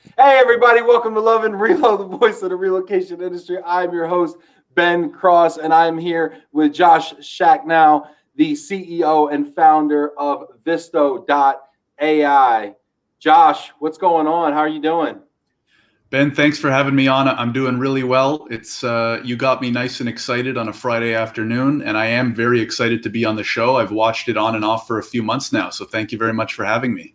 Hey, everybody, welcome to Love and Relo, the voice of the relocation industry. I'm your host, Ben Cross, and I'm here with Josh Schachnow, the CEO and founder of Visto.ai. Josh, what's going on? How are you doing? Ben, thanks for having me on. I'm doing really well. It's you got me nice and excited on a Friday afternoon, and I am very excited to be on the show. I've watched it on and off for a few months now, so thank you very much for having me.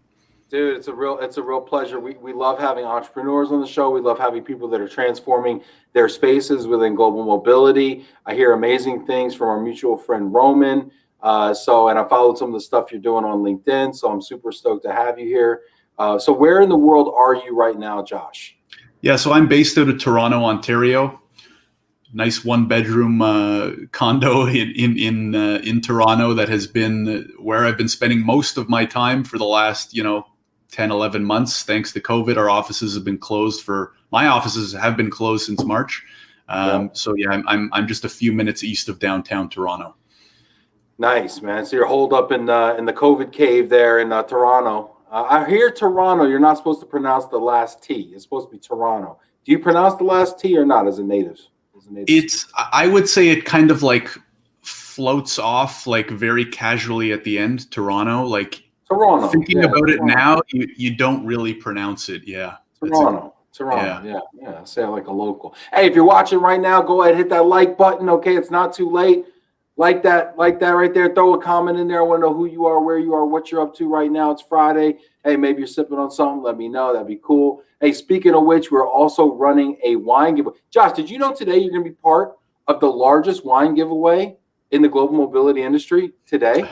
Dude, it's a real pleasure. We love having entrepreneurs on the show. We love having people that are transforming their spaces within global mobility. I hear amazing things from our mutual friend Roman. And I followed some of the stuff you're doing on LinkedIn. So I'm super stoked to have you here. So where in the world are you right now, Josh? Yeah, so I'm based out of Toronto, Ontario. Nice one-bedroom condo in Toronto that has been where I've been spending most of my time for the last 10, 11 months. Thanks to COVID, my offices have been closed since March. So yeah, I'm just a few minutes east of downtown Toronto. Nice, man. So you're holed up in the COVID cave there in Toronto. I hear Toronto, you're not supposed to pronounce the last T. It's supposed to be Toronto. Do you pronounce the last T or not as a native? I would say it kind of like floats off like very casually at the end, Toronto. Like Toronto. Thinking about it now, you don't really pronounce it. Yeah. Toronto. Yeah. Say it like a local. Hey, if you're watching right now, go ahead, hit that like button. Okay, it's not too late. Like that right there. Throw a comment in there. I want to know who you are, where you are, what you're up to right now. It's Friday. Hey, maybe you're sipping on something. Let me know. That'd be cool. Hey, speaking of which, we're also running a wine giveaway. Josh, did you know today you're going to be part of the largest wine giveaway in the global mobility industry today?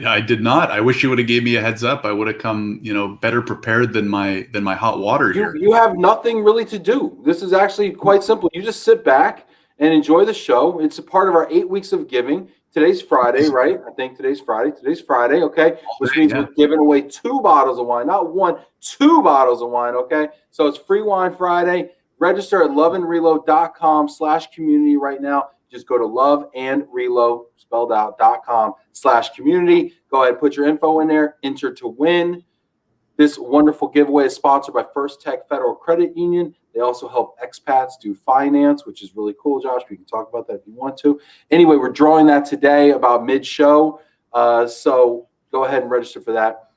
I did not. I wish you would have gave me a heads up. I would have come, better prepared than my hot water here. You have nothing really to do. This is actually quite simple. You just sit back and enjoy the show. It's a part of our 8 weeks of giving. Today's Friday, right? I think today's Friday. Okay? Which means we're giving away 2 bottles of wine, not 1, 2 bottles of wine, okay? So it's Free Wine Friday. Register at loveandrelo.com/community right now. Just go to loveandrelo, spelled out, .com/community. Go ahead and put your info in there. Enter to win. This wonderful giveaway is sponsored by First Tech Federal Credit Union. They also help expats do finance, which is really cool, Josh. We can talk about that if you want to. Anyway, we're drawing that today about mid-show. So go ahead and register for that.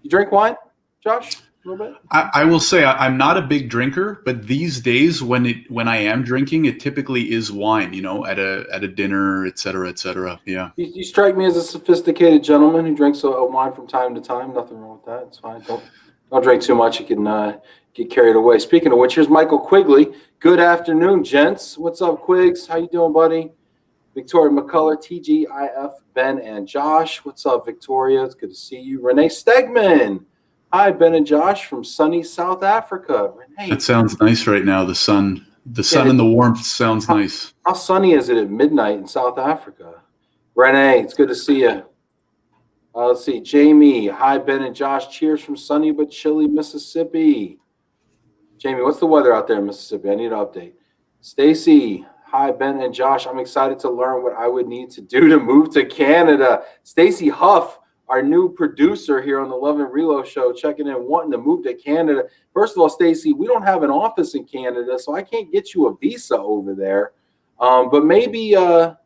You drink wine, Josh? A little bit? I will say I'm not a big drinker, but these days when I am drinking, it typically is wine, at a dinner, et cetera, et cetera. Yeah. You strike me as a sophisticated gentleman who drinks a wine from time to time. Nothing wrong with that. It's fine. Don't drink too much. You can get carried away. Speaking of which, here's Michael Quigley. Good afternoon, gents. What's up, Quigs? How you doing, buddy? Victoria McCullough, TGIF, Ben and Josh. What's up, Victoria? It's good to see you. Renee Stegman. Hi, Ben and Josh from sunny South Africa. Renee. That sounds nice right now. The sun and the warmth sounds nice. How sunny is it at midnight in South Africa? Renee, it's good to see you. Let's see. Jamie. Hi, Ben and Josh. Cheers from sunny but chilly Mississippi. Jamie, what's the weather out there in Mississippi? I need an update. Stacy. Hi, Ben and Josh. I'm excited to learn what I would need to do to move to Canada. Stacy Huff, our new producer here on the Love and Relo show, checking in, wanting to move to Canada. First of all, Stacy, we don't have an office in Canada, so I can't get you a visa over there. But maybe, well,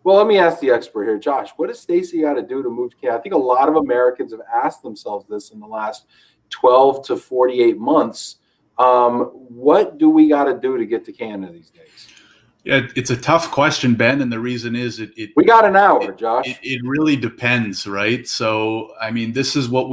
let me ask the expert here. Josh, what does Stacy got to do to move to Canada? I think a lot of Americans have asked themselves this in the last 12 to 48 months. What do we got to do to get to Canada these days? Yeah, it's a tough question, Ben, and the reason is we got an hour, Josh. It really depends, right? So, I mean, this is what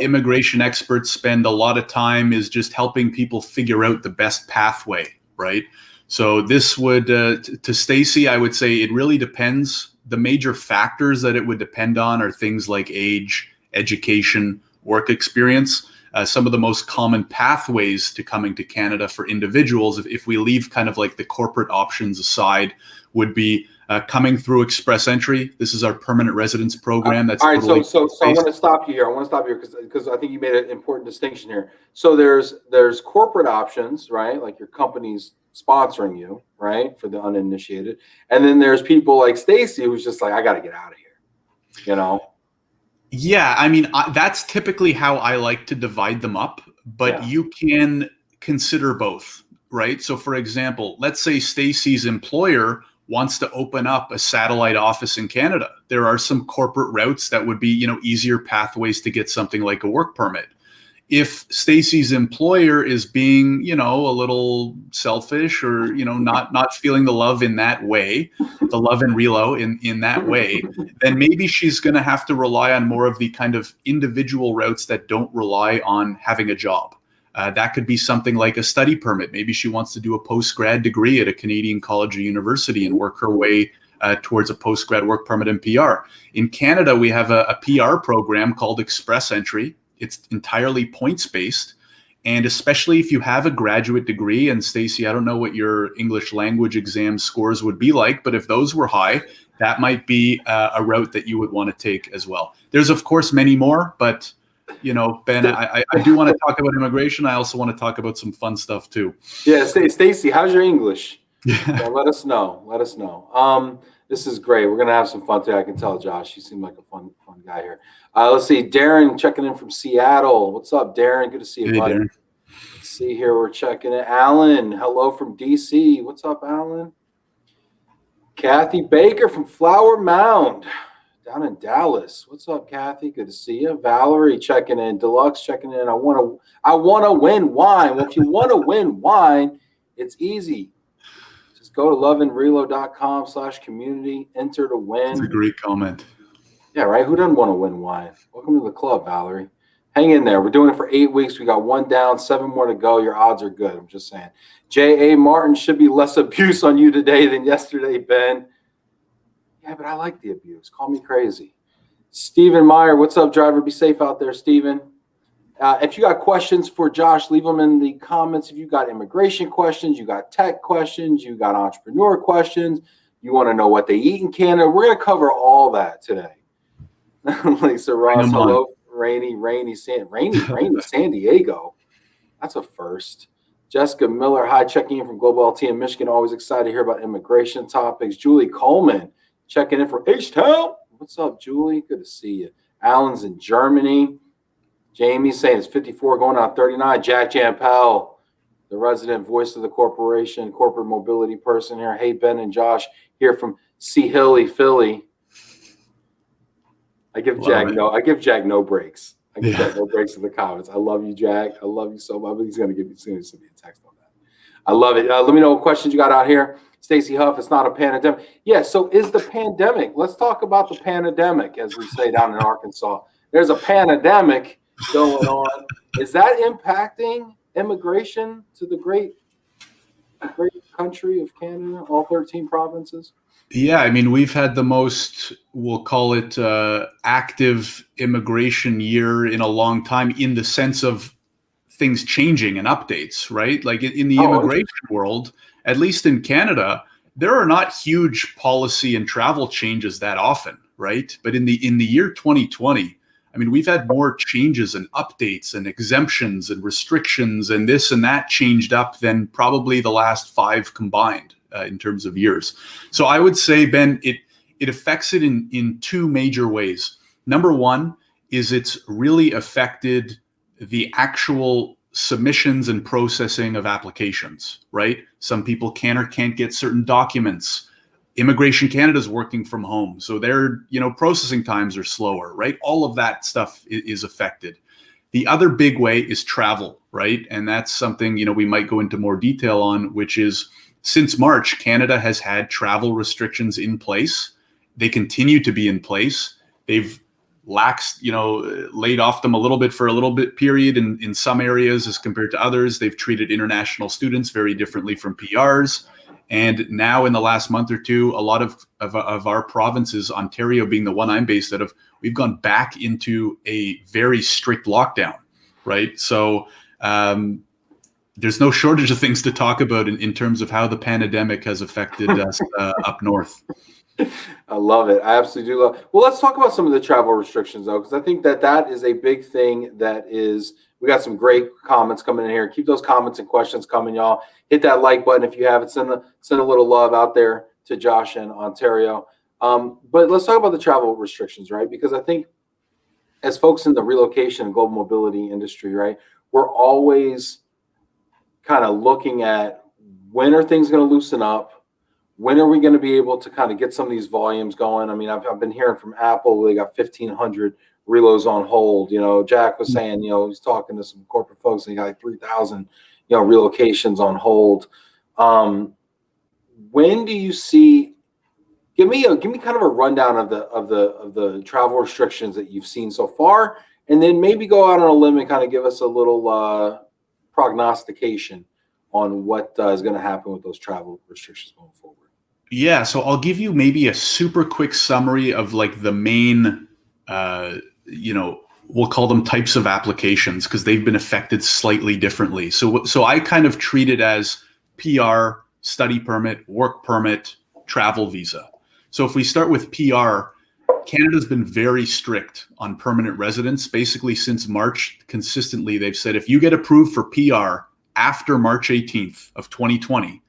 immigration experts spend a lot of time is just helping people figure out the best pathway, right? So this would, to Stacy, I would say it really depends. The major factors that it would depend on are things like age, education, work experience. Some of the most common pathways to coming to Canada for individuals, if we leave kind of like the corporate options aside, would be coming through Express Entry. This is our permanent residence program. That's all right. So I want to stop you here. Because I think you made an important distinction here. So there's corporate options, right? Like your company's sponsoring you, right, for the uninitiated, and then there's people like Stacy who's just like, I got to get out of here, Yeah, I mean, that's typically how I like to divide them up. but you can consider both, right? So for example, let's say Stacy's employer wants to open up a satellite office in Canada. There are some corporate routes that would be, easier pathways to get something like a work permit. If Stacy's employer is being, a little selfish or, not feeling the love in that way, the love and relo in that way, then maybe she's going to have to rely on more of the kind of individual routes that don't rely on having a job. That could be something like a study permit. Maybe she wants to do a post-grad degree at a Canadian college or university and work her way towards a post-grad work permit and PR. In Canada, we have a PR program called Express Entry. It's entirely points-based. And especially if you have a graduate degree, and Stacey, I don't know what your English language exam scores would be like, but if those were high, that might be a route that you would want to take as well. There's, of course, many more, but Ben, I do want to talk about immigration. I also want to talk about some fun stuff too. Yeah, Stacey, how's your English? Yeah, let us know. Let us know. This is great. We're gonna have some fun today. I can tell Josh. You seem like a fun guy here. Let's see, Darren checking in from Seattle. What's up, Darren? Good to see you, buddy. Darren. Let's see here, we're checking in. Alan, hello from DC. What's up, Alan? Kathy Baker from Flower Mound, down in Dallas. What's up, Kathy? Good to see you. Valerie checking in. Deluxe checking in. I want to win wine. Well, if you want to win wine, it's easy. Just go to loveandrelo.com/community. Enter to win. That's a great comment. Yeah, right. Who doesn't want to win wine? Welcome to the club, Valerie. Hang in there. We're doing it for 8 weeks. We got 1 down, 7 more to go. Your odds are good. I'm just saying. J.A. Martin, should be less abuse on you today than yesterday, Ben. Yeah, but I like the abuse. Call me crazy. Stephen Meyer, what's up, driver? Be safe out there, Stephen. If you got questions for Josh, leave them in the comments. If you got immigration questions, you got tech questions, you got entrepreneur questions, you want to know what they eat in Canada, we're going to cover all that today. Lisa Ross, hello. Rainy San Diego. That's a first. Jessica Miller, hi, checking in from Global LT in Michigan. Always excited to hear about immigration topics. Julie Coleman, checking in from H-Town. What's up, Julie? Good to see you. Alan's in Germany. Jamie saying it's 54 going on 39. Jack Jampel, the resident voice of the corporation, corporate mobility person here. Hey, Ben and Josh, here from Sea Hilly, Philly. I give Jack no breaks. I give Jack no breaks in the comments. I love you, Jack. I love you so much. He's going to give me a text on that. I love it. Let me know what questions you got out here. Stacey Huff, it's not a pandemic. Yeah, so is the pandemic. Let's talk about the pandemic, as we say down in Arkansas. There's a pandemic going on. Is that impacting immigration to the great country of Canada, all 13 provinces? Yeah, I mean, we've had the most, we'll call it active immigration year in a long time in the sense of things changing and updates, right? Like in the immigration world, at least in Canada, there are not huge policy and travel changes that often, right? But in the year 2020, I mean, we've had more changes and updates and exemptions and restrictions and this and that changed up than probably the last 5 combined. In terms of years. So I would say, Ben, it affects it in 2 major ways. Number one is it's really affected the actual submissions and processing of applications, right? Some people can or can't get certain documents. Immigration Canada is working from home, so their processing times are slower, right? All of that stuff is affected. The other big way is travel, right? And that's something we might go into more detail on, which is since March, Canada has had travel restrictions in place. They continue to be in place. They've laid off them a little bit for a little bit period in some areas as compared to others. They've treated international students very differently from PRs. And now in the last month or two, a lot of our provinces, Ontario being the one I'm based out of, we've gone back into a very strict lockdown, right? So there's no shortage of things to talk about in terms of how the pandemic has affected us up north. I love it. I absolutely do love it. Well, let's talk about some of the travel restrictions, though, because I think that is a big thing we got some great comments coming in here. Keep those comments and questions coming, y'all. Hit that like button if you haven't. Send a little love out there to Josh in Ontario. But let's talk about the travel restrictions, right? Because I think as folks in the relocation and global mobility industry, right, we're always kind of looking at when are things going to loosen up? When are we going to be able to kind of get some of these volumes going? I mean, I've been hearing from Apple, they got 1,500 relos on hold. You know, Jack was saying, you know, he's talking to some corporate folks and he got like 3,000, you know, relocations on hold. When do you see? Give me kind of a rundown of the travel restrictions that you've seen so far, and then maybe go out on a limb and kind of give us a little prognostication on what is going to happen with those travel restrictions going forward. Yeah, so I'll give you maybe a super quick summary of like the main, we'll call them types of applications because they've been affected slightly differently. So I kind of treat it as PR, study permit, work permit, travel visa. So if we start with PR, Canada's been very strict on permanent residence. Basically since March, consistently, they've said if you get approved for PR after March 18th of 2020,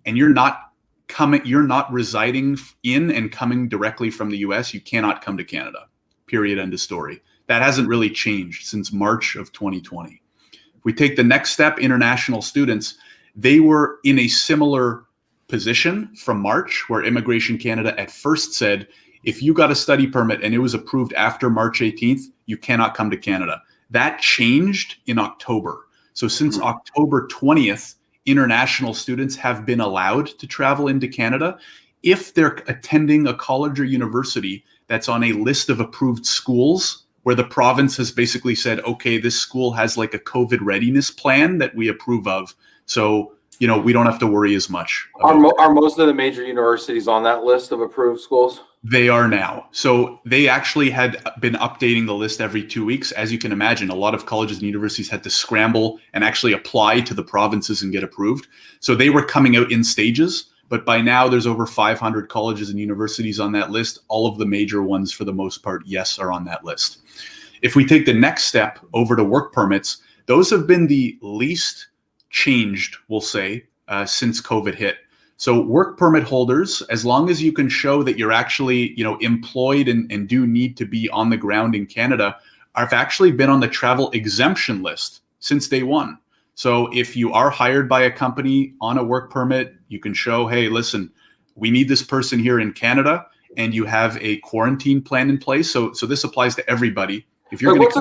and you're not residing in and coming directly from the US, you cannot come to Canada, period, end of story. That hasn't really changed since March of 2020. If we take the next step, international students, they were in a similar position from March, where Immigration Canada at first said, if you got a study permit and it was approved after March 18th, you cannot come to Canada. That changed in October. So since October 20th, international students have been allowed to travel into Canada if they're attending a college or university that's on a list of approved schools where the province has basically said, okay, this school has like a COVID readiness plan that we approve of. So, you know, we don't have to worry as much. Are most of the major universities on that list of approved schools? They are now. So they actually had been updating the list every 2 weeks. As you can imagine, a lot of colleges and universities had to scramble and actually apply to the provinces and get approved. So they were coming out in stages, but by now there's over 500 colleges and universities on that list. All of the major ones, for the most part, yes, are on that list. If we take the next step over to work permits, those have been the least changed, we'll say, since COVID hit. So work permit holders, as long as you can show that you're actually, you know, employed and do need to be on the ground in Canada, have actually been on the travel exemption list since day one. So if you are hired by a company on a work permit, you can show, hey, listen, we need this person here in Canada, and you have a quarantine plan in place. So this applies to everybody. If you're what's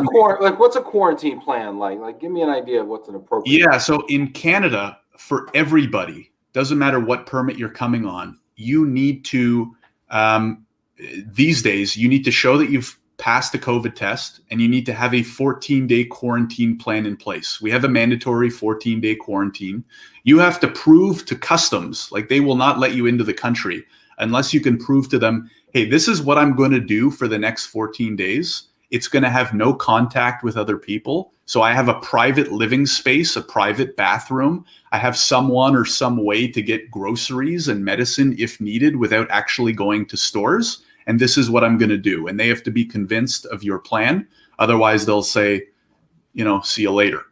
a quarantine plan like? Like, give me an idea of what's an appropriate. Yeah, so in Canada, for everybody, doesn't matter what permit you're coming on, you need to, these days, you need to show that you've passed the COVID test, and you need to have a 14-day quarantine plan in place. We have a mandatory 14-day quarantine. You have to prove to customs, like they will not let you into the country unless you can prove to them, hey, this is what I'm going to do for the next 14 days. It's going to have no contact with other people. So I have a private living space, a private bathroom. I have someone or some way to get groceries and medicine if needed without actually going to stores. And this is what I'm going to do. And they have to be convinced of your plan. Otherwise, they'll say, you know, see you later.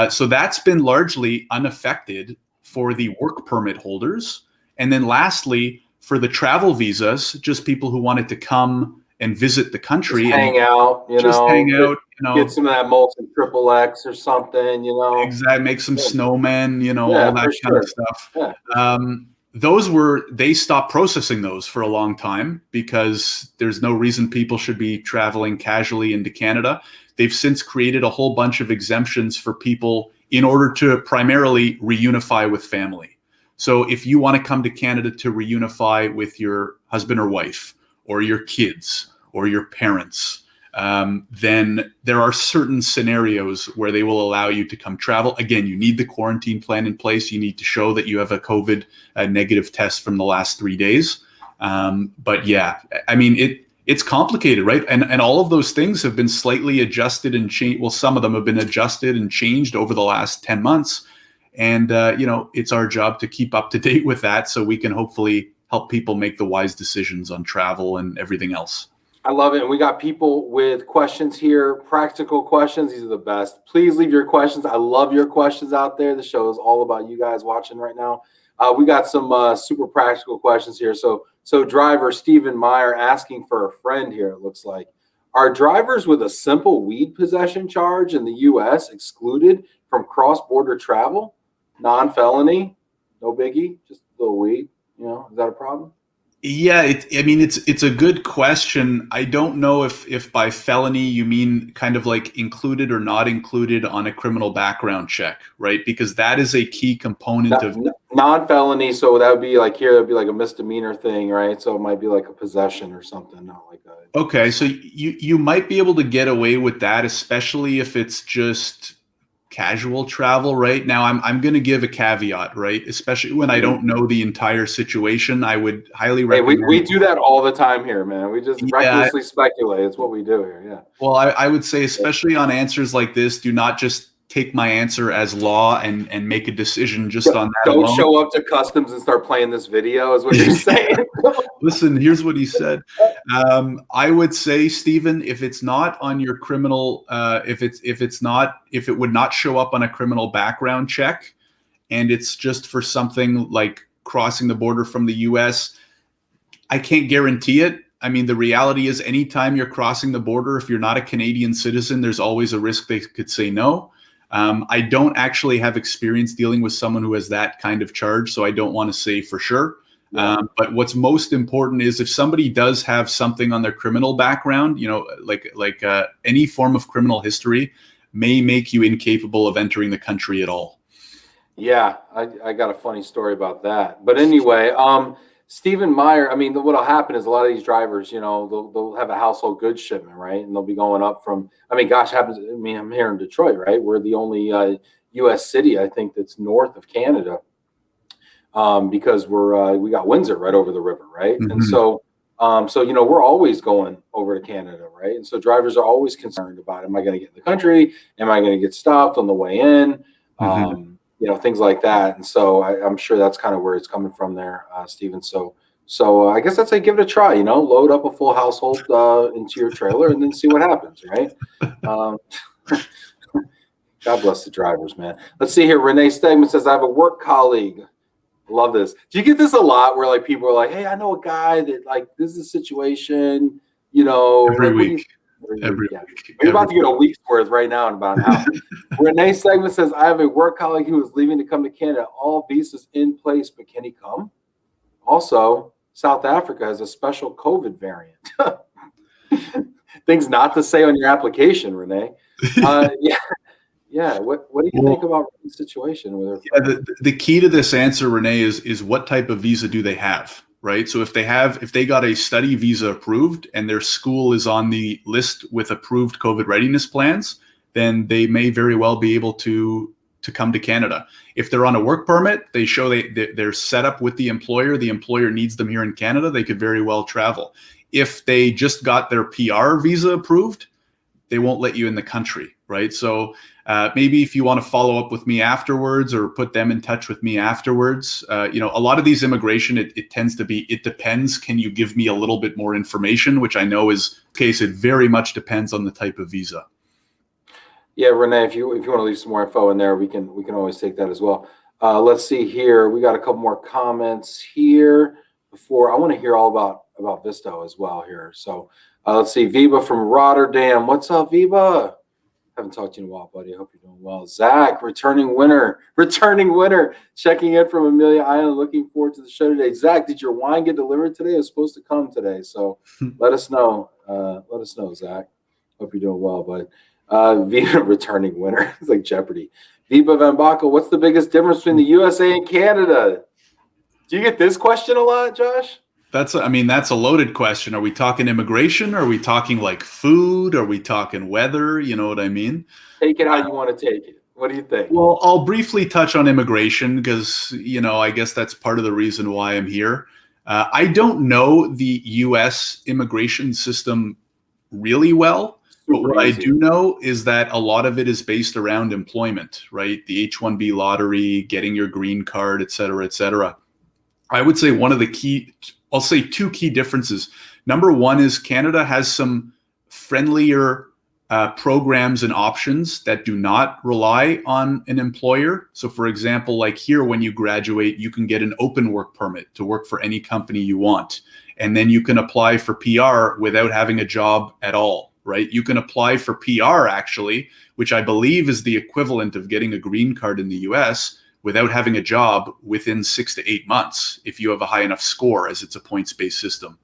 So that's been largely unaffected for the work permit holders. And then lastly, for the travel visas, just people who wanted to come and visit the country, just hang out, get some of that molten XXX or something, you know. Exactly, make some snowmen, you know, all that kind of stuff. Yeah. They stopped processing those for a long time because there's no reason people should be traveling casually into Canada. They've since created a whole bunch of exemptions for people in order to primarily reunify with family. So if you want to come to Canada to reunify with your husband or wife, or your kids, or your parents, then there are certain scenarios where they will allow you to come travel. Again, you need the quarantine plan in place. You need to show that you have a COVID negative test from the last 3 days. But yeah, I mean, it's complicated, right? And all of those things have been slightly adjusted and changed. Well, some of them have been adjusted and changed over the last 10 months. And, it's our job to keep up to date with that so we can hopefully help people make the wise decisions on travel and everything else. I love it. And we got people with questions here, practical questions. These are the best. Please leave your questions. I love your questions out there. The show is all about you guys watching right now. We got some super practical questions here. So driver Stephen Meyer asking for a friend here, it looks like. Are drivers with a simple weed possession charge in the U.S. excluded from cross-border travel? Non-felony, no biggie, just a little weed. Is that a problem? Yeah, it's a good question. I don't know if by felony you mean kind of like included or not included on a criminal background check, right? Because that is a key component of non-felony. So that would be like here, that'd be like a misdemeanor thing, right? So it might be like a possession or something, not like a. Okay, so you might be able to get away with that, especially if it's just casual travel. Right now, I'm going to give a caveat, right? Especially when I don't know the entire situation, I would highly recommend. We do that all the time here, man. We just recklessly speculate. It's what we do here. Yeah. Well, I would say, especially on answers like this, do not just take my answer as law and make a decision just on that. Don't alone. show up to customs and start playing this video is what you're saying. Listen, here's what he said. I would say, Stephen, if it's not on your criminal, if it would not show up on a criminal background check, and it's just for something like crossing the border from the U.S., I can't guarantee it. I mean, the reality is anytime you're crossing the border, if you're not a Canadian citizen, there's always a risk they could say no. I don't actually have experience dealing with someone who has that kind of charge, so I don't want to say for sure. But what's most important is if somebody does have something on their criminal background, like any form of criminal history may make you incapable of entering the country at all. Yeah, I got a funny story about that. But anyway, Stephen Meyer, I mean, what'll happen is a lot of these drivers, they'll have a household goods shipment, right? And they'll be going up from, I'm here in Detroit, right? We're the only U.S. city, I think, that's north of Canada, because we got Windsor right over the river, right? Mm-hmm. And so, we're always going over to Canada, right? And so drivers are always concerned about, am I going to get in the country? Am I going to get stopped on the way in? Mm-hmm. Things like that. And so I'm sure that's kind of where it's coming from there, Stephen. So I guess I'd say give it a try, load up a full household into your trailer and then see what happens, right? God bless the drivers, man. Let's see here. Renee Stegman says, I have a work colleague. Love this. Do you get this a lot where like people are like, hey, I know a guy that like, this is a situation, every week. Every week. We're about to get a week's worth right now in about an hour. Renee Segment says, I have a work colleague who is leaving to come to Canada. All visas in place, but can he come? Also, South Africa has a special COVID variant. Things not to say on your application, Renee. Yeah. What do you think about the situation with her? The key to this answer, Renee, is what type of visa do they have? Right. So if they got a study visa approved and their school is on the list with approved COVID readiness plans, then they may very well be able to come to Canada. If they're on a work permit, they show they're set up with the employer needs them here in Canada, they could very well travel. If they just got their PR visa approved, they won't let you in the country. Right. So maybe if you want to follow up with me afterwards or put them in touch with me afterwards, a lot of these immigration, it tends to be, it depends. Can you give me a little bit more information, which I know is the case. It very much depends on the type of visa. Yeah, Renee, if you want to leave some more info in there, we can always take that as well. Let's see here. We got a couple more comments here before. I want to hear all about Visto as well here. So let's see. Viva from Rotterdam. What's up, Viva? Haven't talked to you in a while, buddy. I hope you're doing well. Zach, returning winner, checking in from Amelia Island. Looking forward to the show today. Zach, did your wine get delivered today? It was supposed to come today, so let us know. Zach. Hope you're doing well, bud. Viva, returning winner. It's like Jeopardy. Viva Van Baco, what's the biggest difference between the USA and Canada? Do you get this question a lot, Josh? That's a loaded question. Are we talking immigration? Are we talking like food? Are we talking weather? You know what I mean? Take it how you want to take it. What do you think? Well, I'll briefly touch on immigration because, I guess that's part of the reason why I'm here. I don't know the U.S. immigration system really well, but what I do know is that a lot of it is based around employment, right? The H-1B lottery, getting your green card, et cetera, et cetera. I would say I'll say two key differences. Number one is Canada has some friendlier programs and options that do not rely on an employer. So for example, like here, when you graduate, you can get an open work permit to work for any company you want. And then you can apply for PR without having a job at all, right? You can apply for PR actually, which I believe is the equivalent of getting a green card in the US without having a job within 6 to 8 months if you have a high enough score, as it's a points-based system.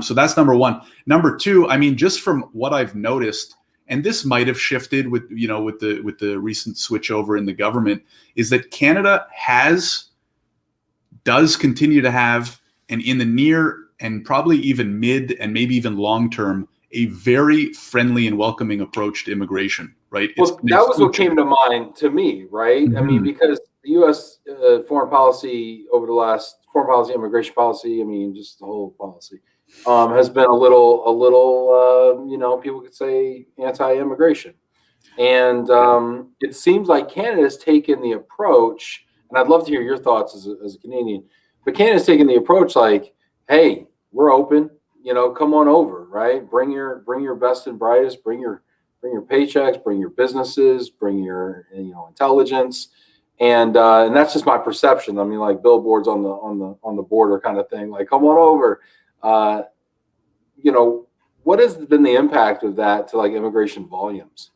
So that's number one. Number two, I mean, just from what I've noticed, and this might have shifted with, you know, with the recent switchover in the government, is that Canada does continue to have, and in the near and probably even mid and maybe even long term, a very friendly and welcoming approach to immigration, right? Well, that was what came to mind to me, right? I mean, because the U.S. Foreign policy over the last foreign policy, immigration policy, I mean, just the whole policy has been a little, you know, people could say anti-immigration. And it seems like Canada's taken the approach, and I'd love to hear your thoughts as a Canadian, but Canada's taken the approach like, hey, we're open, you know, come on over, right? Bring your best and brightest, bring your paychecks, bring your businesses, bring your, you know, intelligence. And that's just my perception. I mean, like billboards on the border kind of thing, like come on over. You know, what has been the impact of that to like immigration volumes?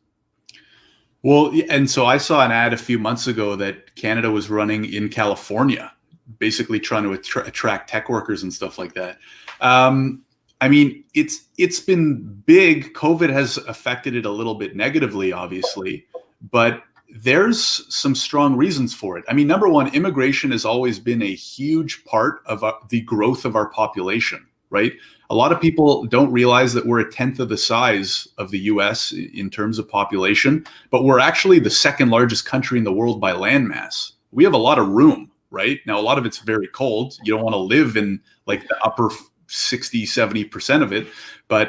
Well, and so I saw an ad a few months ago that Canada was running in California, basically trying to attract tech workers and stuff like that. I mean, it's been big. COVID has affected it a little bit negatively, obviously, but there's some strong reasons for it. I mean, number one, immigration has always been a huge part of the growth of our population, right? A lot of people don't realize that we're a tenth of the size of the US in terms of population, but we're actually the second largest country in the world by landmass. We have a lot of room, right? Now, a lot of it's very cold. You don't want to live in like the upper 60, 70% of it, but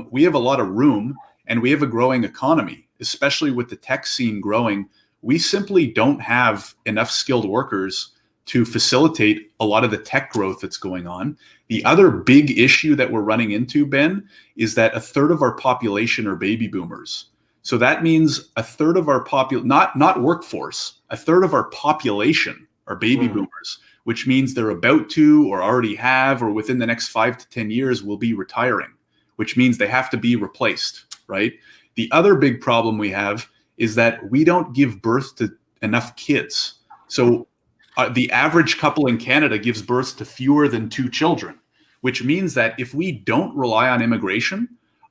we have a lot of room and we have a growing economy, especially with the tech scene growing. We simply don't have enough skilled workers to facilitate a lot of the tech growth that's going on. The other big issue that we're running into, Ben, is that a third of our population are baby boomers. So that means a third of our not workforce, a third of our population are baby boomers, which means they're about to, or already have, or within the next 5 to 10 years will be retiring, which means they have to be replaced, right? The other big problem we have is that we don't give birth to enough kids. So the average couple in Canada gives birth to fewer than 2 children, which means that if we don't rely on immigration,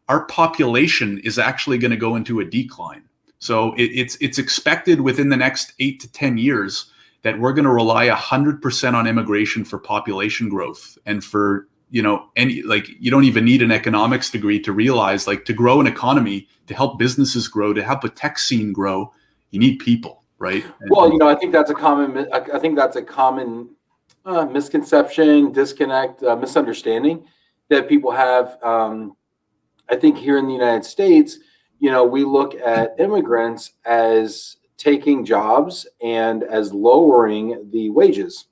our population is actually going to go into a decline. So it's expected within the next 8 to 10 years that we're going to rely 100% on immigration for population growth. And for, you know, you don't even need an economics degree to realize, like, to grow an economy, to help businesses grow, to help a tech scene grow, you need people. Right. Well, you know, I think that's a common misconception, disconnect, misunderstanding that people have. I think here in the United States, you know, we look at immigrants as taking jobs and as lowering the wages.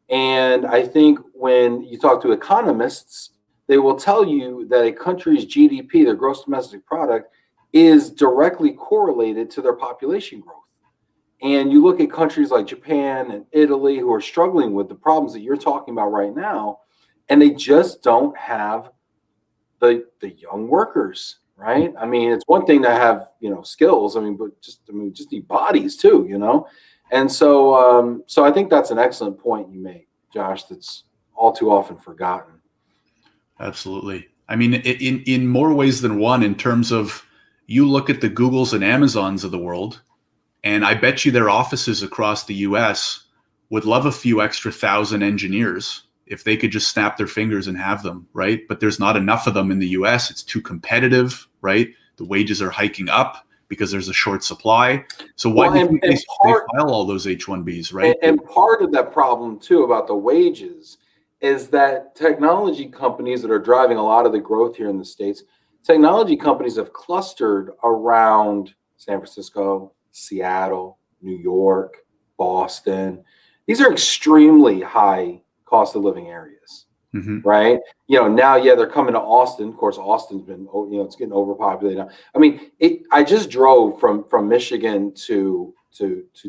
And I think when you talk to economists, they will tell you that a country's GDP, their gross domestic product, is directly correlated to their population growth. And you look at countries like Japan and Italy who are struggling with the problems that you're talking about right now, and they just don't have the young workers, right? I mean, it's one thing to have, you know, skills. But just need bodies too, you know? And so I think that's an excellent point you make, Josh, that's all too often forgotten. Absolutely. I mean, in more ways than one, in terms of, you look at the Googles and Amazons of the world, and I bet you their offices across the US would love a few extra 1,000 engineers if they could just snap their fingers and have them, right? But there's not enough of them in the US. It's too competitive, right? The wages are hiking up because there's a short supply. So why do you think they file all those H-1Bs, right? And part of that problem too about the wages is that technology companies that are driving a lot of the growth here in the States, technology companies have clustered around San Francisco, Seattle, New York, Boston. These are extremely high cost of living areas, right? You know, now, they're coming to Austin. Of course, Austin's been, you know, it's getting overpopulated now. I mean, I just drove from Michigan to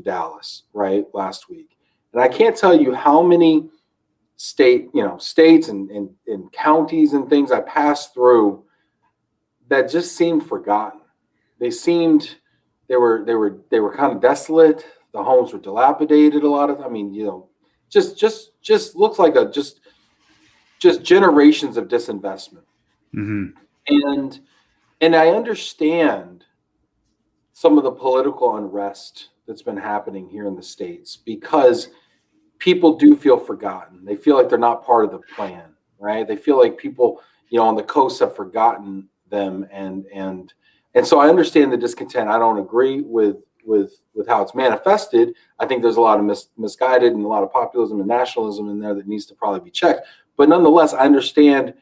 Dallas, right, last week. And I can't tell you how many states and counties and things I passed through that just seemed forgotten. They were kind of desolate. The homes were dilapidated a lot of, I mean, just looks like just generations of disinvestment. And I understand some of the political unrest that's been happening here in the States because people do feel forgotten. They feel like they're not part of the plan, right? They feel like people, on the coast have forgotten them, and so I understand the discontent. I don't agree with how it's manifested. I think there's a lot of misguided and a lot of populism and nationalism in there that needs to probably be checked. But nonetheless, I understand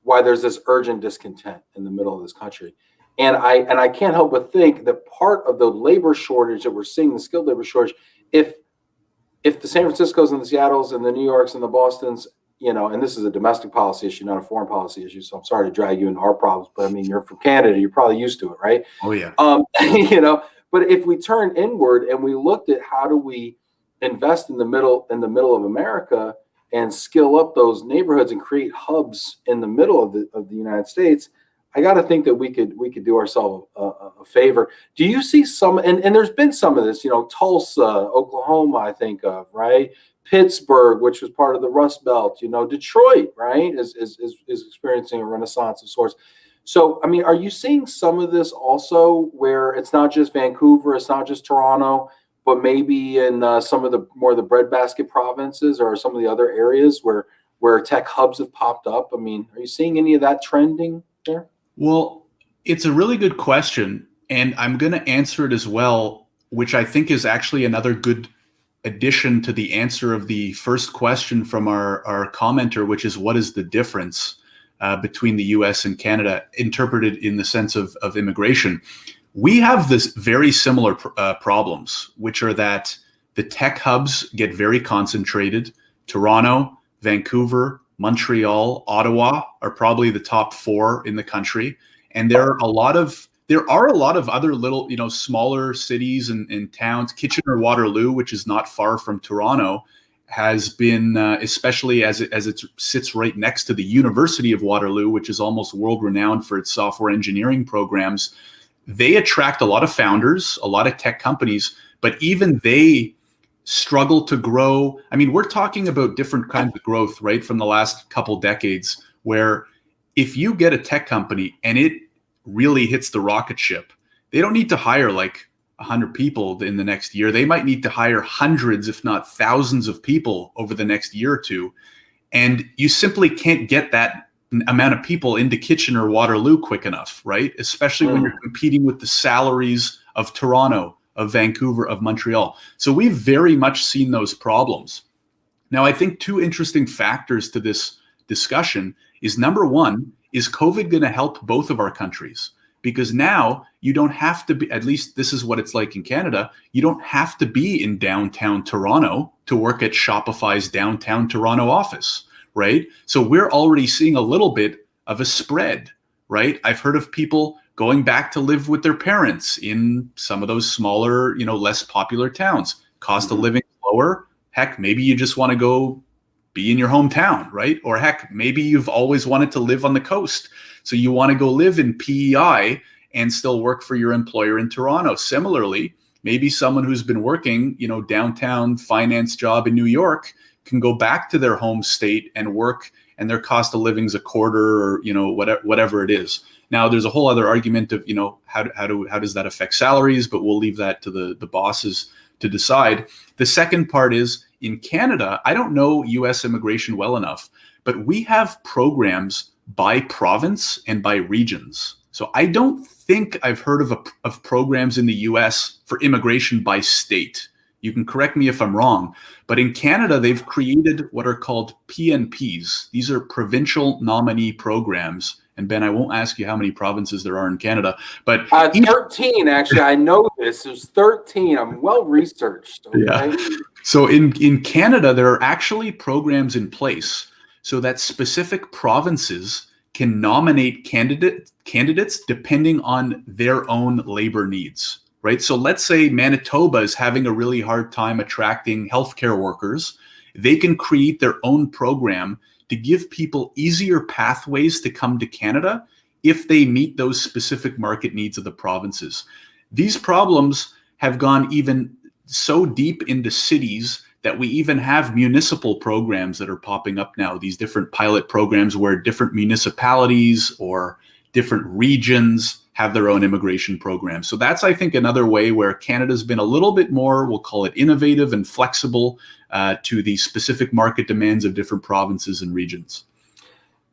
why there's this urgent discontent in the middle of this country. And I can't help but think that part of the labor shortage that we're seeing, the skilled labor shortage, if the San Franciscos and the Seattles and the New Yorks and the Bostons, and this is a domestic policy issue, not a foreign policy issue, so I'm sorry to drag you into our problems, but I mean, you're from Canada, you're probably used to it, right? Oh yeah. But if we turn inward and we looked at how do we invest in the middle of America and skill up those neighborhoods and create hubs in the middle of the United States, I got to think that we could do ourselves a favor. Do you see some, and there's been some of this, Tulsa, Oklahoma, I think of, right? Pittsburgh, which was part of the Rust Belt, Detroit, right, is experiencing a renaissance of sorts. So, I mean, are you seeing some of this also where it's not just Vancouver, it's not just Toronto, but maybe in some of the breadbasket provinces or some of the other areas where tech hubs have popped up? I mean, are you seeing any of that trending there? Well, it's a really good question, and I'm going to answer it as well, which I think is actually another good addition to the answer of the first question from our commenter, which is what is the difference between the US and Canada, interpreted in the sense of immigration. We have this very similar problems, which are that the tech hubs get very concentrated. Toronto, Vancouver, Montreal, Ottawa are probably the top 4 in the country. And there are a lot of other little, smaller cities and towns. Kitchener-Waterloo, which is not far from Toronto, has been, especially as it sits right next to the University of Waterloo, which is almost world-renowned for its software engineering programs. They attract a lot of founders, a lot of tech companies, but even they struggle to grow. I mean, we're talking about different kinds of growth, right, from the last couple decades, where if you get a tech company and it really hits the rocket ship, they don't need to hire like 100 people in the next year. They might need to hire hundreds, if not thousands of people over the next year or two. And you simply can't get that amount of people into Kitchener or Waterloo quick enough, right? Especially when you're competing with the salaries of Toronto, of Vancouver, of Montreal. So we've very much seen those problems. Now, I think 2 interesting factors to this discussion is, number one, is COVID going to help both of our countries? Because now you don't have to be, at least this is what it's like in Canada, you don't have to be in downtown Toronto to work at Shopify's downtown Toronto office, right? So we're already seeing a little bit of a spread, right? I've heard of people going back to live with their parents in some of those smaller, less popular towns. Cost of living lower. Heck, maybe you just want to go be in your hometown, right? Or heck, maybe you've always wanted to live on the coast, so you want to go live in PEI and still work for your employer in Toronto. Similarly, maybe someone who's been working, downtown finance job in New York can go back to their home state and work, and their cost of living's a quarter, or whatever it is. Now, there's a whole other argument of how does that affect salaries, but we'll leave that to the bosses to decide. The second part is, in Canada, I don't know US immigration well enough, but we have programs by province and by regions. So I don't think I've heard of programs in the US for immigration by state. You can correct me if I'm wrong, but in Canada, they've created what are called PNPs. These are provincial nominee programs. And Ben, I won't ask you how many provinces there are in Canada, but 13, actually. I know this. There's 13. I'm well researched. Okay? Yeah. So in Canada, there are actually programs in place so that specific provinces can nominate candidates depending on their own labor needs, right? So let's say Manitoba is having a really hard time attracting healthcare workers. They can create their own program to give people easier pathways to come to Canada, if they meet those specific market needs of the provinces. These problems have gone even so deep into cities that we even have municipal programs that are popping up now, these different pilot programs where different municipalities or different regions have their own immigration programs. So that's, I think, another way where Canada's been a little bit more, we'll call it innovative and flexible to the specific market demands of different provinces and regions.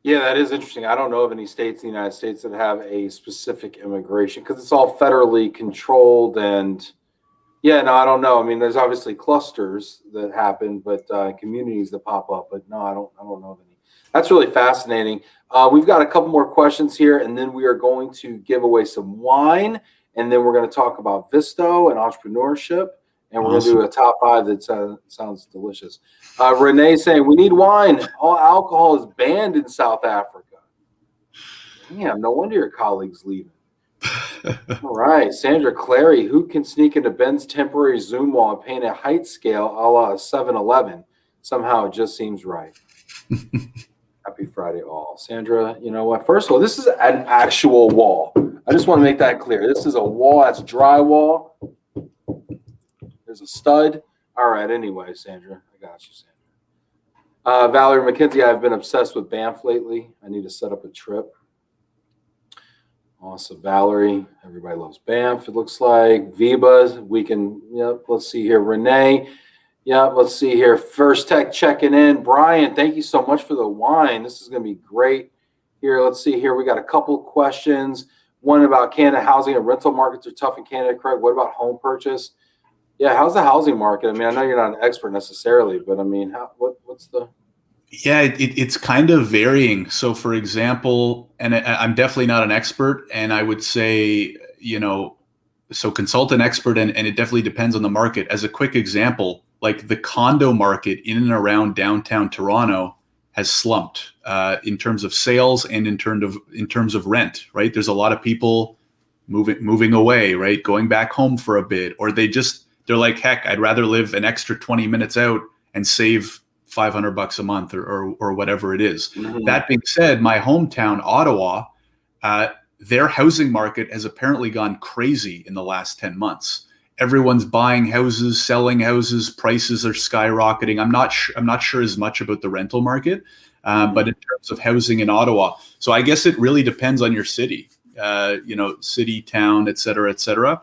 Yeah, that is interesting. I don't know of any states in the United States that have a specific immigration because it's all federally controlled. And yeah, no, I don't know. I mean, there's obviously clusters that happen, but communities that pop up. But no, I don't know of any. That's really fascinating. We've got a couple more questions here, and then we are going to give away some wine, and then we're going to talk about Visto and entrepreneurship, and we're going to do a top 5 that sounds delicious. Renee saying, we need wine. All alcohol is banned in South Africa. Damn, no wonder your colleague's leaving. All right. Sandra Clary, who can sneak into Ben's temporary Zoom wall and paint a height scale a la 7-Eleven? Somehow it just seems right. Happy Friday all. Sandra, you know what? First of all, this is an actual wall. I just want to make that clear. This is a wall. That's drywall. There's a stud. All right. Anyway, Sandra, I got you, Sandra. Valerie McKenzie, I've been obsessed with Banff lately. I need to set up a trip. Awesome, Valerie. Everybody loves Banff, it looks like. Viva, we can, yep, let's see here. Renee, yeah, let's see here. First Tech checking in. Brian, thank you so much for the wine. This is going to be great. Here, let's see here. We got a couple questions. One about Canada housing and rental markets are tough in Canada, Craig. What about home purchase? Yeah, how's the housing market? I mean, I know you're not an expert necessarily, but I mean, what's the... Yeah, it's kind of varying. So, for example, and I'm definitely not an expert, and I would say, you know, so consult an expert, and it definitely depends on the market. As a quick example, like the condo market in and around downtown Toronto has slumped in terms of sales and in terms of rent. Right, there's a lot of people moving away, right, going back home for a bit, or they're like, heck, I'd rather live an extra 20 minutes out and save $500 a month or whatever it is. Mm-hmm. That being said, my hometown, Ottawa, their housing market has apparently gone crazy in the last 10 months. Everyone's buying houses, selling houses, prices are skyrocketing. I'm not sure as much about the rental market, but in terms of housing in Ottawa. So I guess it really depends on your city, city, town, et cetera, et cetera.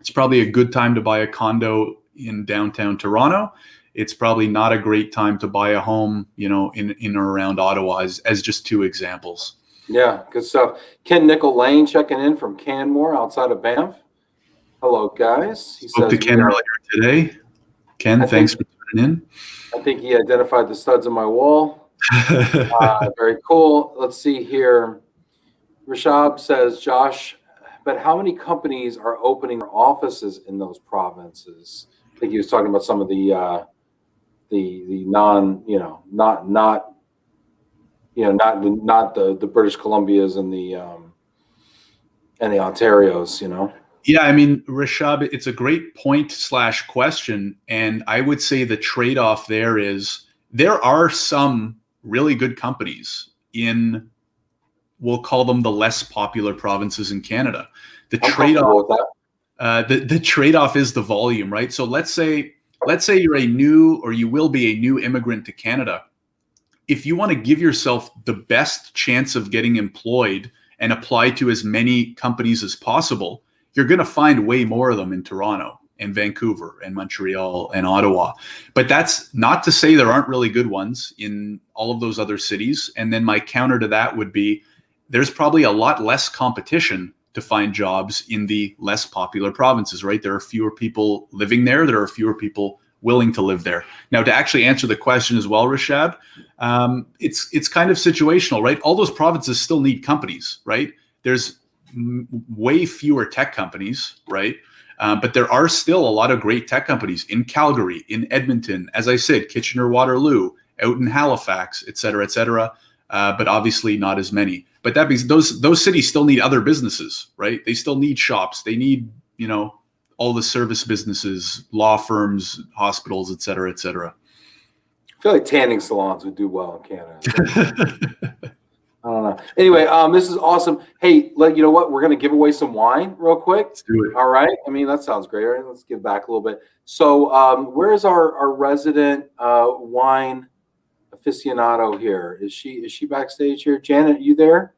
It's probably a good time to buy a condo in downtown Toronto. It's probably not a great time to buy a home, in or around Ottawa, as just 2 examples. Yeah, good stuff. Ken Nickel Lane checking in from Canmore outside of Banff. Hello, guys. He spoke to Ken earlier today. Ken, thanks for tuning in. I think he identified the studs on my wall. Very cool. Let's see here. Rashab says, Josh, but how many companies are opening their offices in those provinces? I think he was talking about some of the non, not the British Columbias and the Ontarios, Yeah, I mean, Rashab, it's a great point/question, and I would say the trade-off there is there are some really good companies in, we'll call them the less popular provinces in Canada. The trade-off is the volume, right? So let's say you're you will be a new immigrant to Canada. If you want to give yourself the best chance of getting employed and apply to as many companies as possible, you're going to find way more of them in Toronto and Vancouver and Montreal and Ottawa. But that's not to say there aren't really good ones in all of those other cities. And then my counter to that would be there's probably a lot less competition to find jobs in the less popular provinces, right? There are fewer people living there. There are fewer people willing to live there. Now, to actually answer the question as well, Rashab, it's kind of situational, right? All those provinces still need companies, right? There's way fewer tech companies, right? But there are still a lot of great tech companies in Calgary, in Edmonton, as I said, Kitchener-Waterloo, out in Halifax, et cetera, but obviously not as many. But that means those cities still need other businesses, right? They still need shops. They need, all the service businesses, law firms, hospitals, et cetera, et cetera. I feel like tanning salons would do well in Canada. I don't know. Anyway, this is awesome. Hey, you know what? We're going to give away some wine real quick. Let's do it. All right. I mean, that sounds great. All right, let's give back a little bit. So where is our resident wine aficionado here? Is she backstage here? Janet, you there?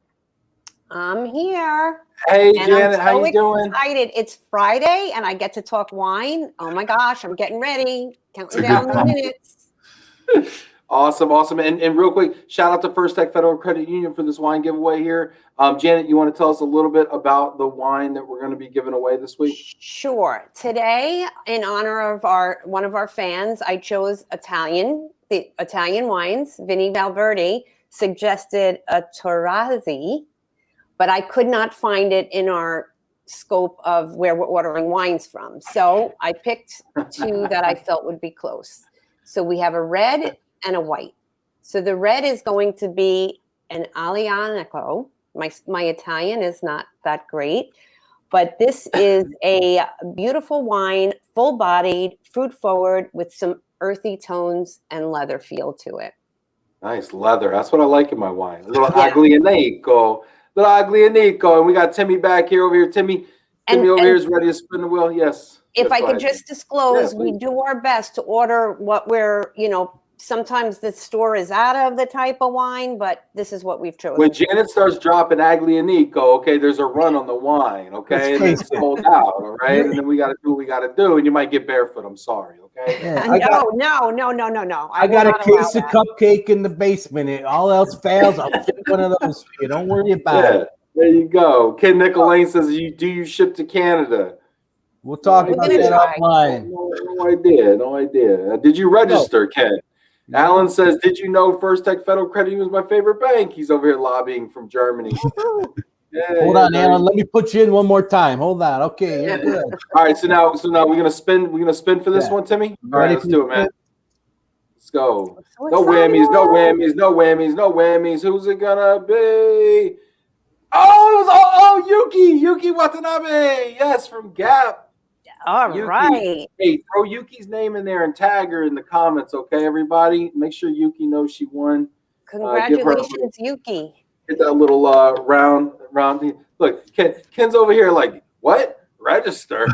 I'm here. Hey, And Janet, I'm how so you doing? excited. It's Friday and I get to talk wine. Oh my gosh, I'm getting ready. Counting down the minutes. Awesome. And real quick, shout out to First Tech Federal Credit Union for this wine giveaway here. Janet, you want to tell us a little bit about the wine that we're going to be giving away this week? Sure. Today, in honor of one of our fans, I chose the Italian wines. Vinny Valverde suggested a Torazzi, but I could not find it in our scope of where we're ordering wines from. So I picked two that I felt would be close. So we have a red and a white. So the red is going to be an Aglianico. My Italian is not that great, but this is a beautiful wine, full-bodied, fruit-forward, with some earthy tones and leather feel to it. Nice leather. That's what I like in my wine. A little Aglianico. And we got Timmy back here over here. Timmy over here is ready to spin the wheel. Yes. If I could ahead. just disclose, Yeah, we do our best to order what we're, sometimes the store is out of the type of wine, but this is what we've chosen. When Janet starts dropping Aglianico, okay, there's a run on the wine, okay? And it's sold out, all right? And then we got to do what we got to do, and you might get barefoot. I'm sorry, okay? Yeah, no. I got a case of cupcake in the basement. If all else fails, I'll get one of those for you. Don't worry about it. There you go. Ken Nicolane says, do you ship to Canada? We'll talk about that offline. No idea. Did you register, Ken? Alan says, did you know First Tech Federal Credit Union was my favorite bank? He's over here lobbying from Germany. Hold on, Alan. Let me put you in one more time. Hold on. Okay, you're good. All right, so now we're gonna spin. We're gonna spin for this one, Timmy. All right, let's do it, man. Let's go. No whammies. Who's it gonna be? Oh, it was Yuki Watanabe. Yes, from Gap. All right. Hey, throw Yuki's name in there and tag her in the comments, okay, everybody? Make sure Yuki knows she won. Congratulations, Yuki. Get that little round. Look, Ken's over here like, what? Register?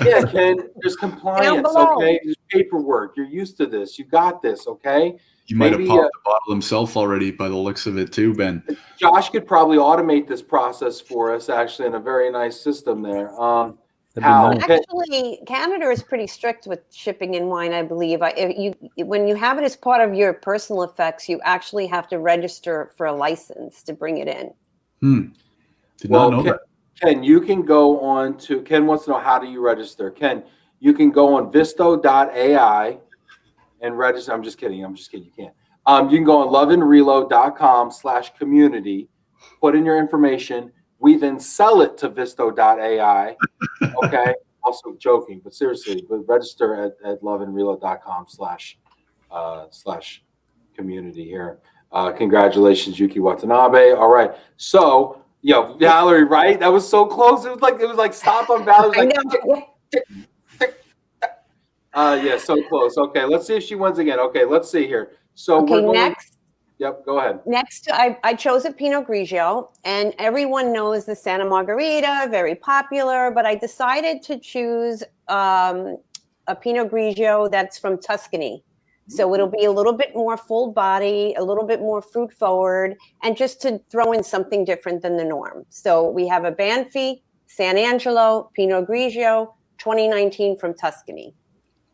Yeah, Ken, there's compliance, okay? There's paperwork. You're used to this. You got this, okay? You might have popped the bottle himself already by the looks of it too, Ben. Josh could probably automate this process for us, actually, in a very nice system there. Actually, Canada is pretty strict with shipping in wine, I believe. When you have it as part of your personal effects, you actually have to register for a license to bring it in. Did not know that. Ken, you can go on to, Ken wants to know, how do you register? Ken, you can go on visto.ai and register. I'm just kidding. You can't. You can go on loveandrelo.com/community, put in your information. We then sell it to Visto.ai. Okay. Also joking, but seriously, but register at loveandrelo.com/community here. Congratulations, Yuki Watanabe. All right. So, Valerie, right? That was so close. It was like stop on Valerie. Yeah, so close. Okay, let's see if she wins again. Okay, let's see here. So we're going next. Yep, go ahead. Next, I chose a Pinot Grigio, and everyone knows the Santa Margherita, very popular, but I decided to choose a Pinot Grigio that's from Tuscany. So it'll be a little bit more full body, a little bit more fruit forward, and just to throw in something different than the norm. So we have a Banfi, San Angelo, Pinot Grigio, 2019 from Tuscany.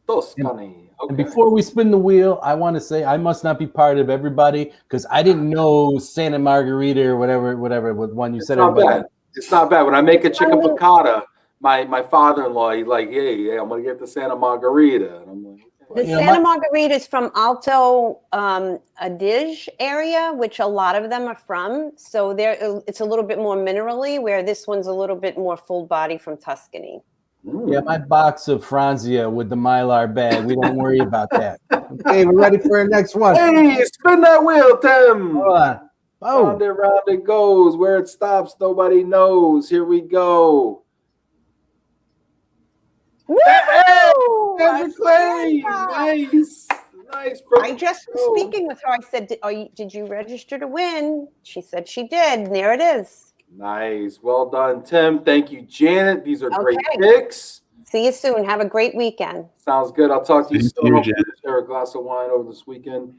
Tuscany. Okay. And before we spin the wheel, I want to say I must not be part of everybody because I didn't know Santa Margherita or whatever one you said. It's not bad. When I make a chicken piccata, my father-in-law, he's like, hey, I'm gonna get the Santa Margherita. And I'm like, the Santa Margherita is from Alto Adige area, which a lot of them are from. So it's a little bit more minerally, where this one's a little bit more full body from Tuscany. Yeah, my box of Franzia with the Mylar bag. We don't worry about that. Okay, we're ready for our next one. Hey, spin that wheel, Tim. Hold on. Oh. Round it goes. Where it stops, nobody knows. Here we go. Woo! Hey, Clay. Nice. Nice. I just was speaking with her. I said, did you register to win? She said she did. And there it is. Nice. Well done, Tim. Thank you, Janet. These are great Okay. picks. See you soon. Have a great weekend. Sounds good. I'll talk to you Thank soon. you, Hope Janet. you share a glass of wine over this weekend.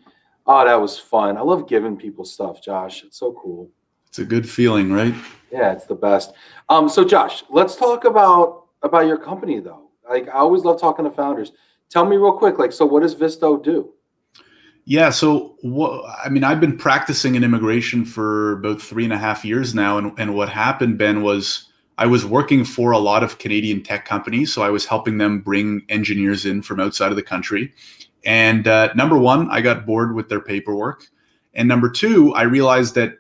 Oh, that was fun. I love giving people stuff, Josh. It's so cool. It's a good feeling, right? Yeah, it's the best. So Josh, let's talk about your company though. Like, I always love talking to founders. Tell me real quick, like, so what does Visto do? Yeah, so I've been practicing in immigration for about 3.5 years now, and what happened, Ben, was I was working for a lot of Canadian tech companies, so I was helping them bring engineers in from outside of the country. And number one, I got bored with their paperwork, and number two, I realized that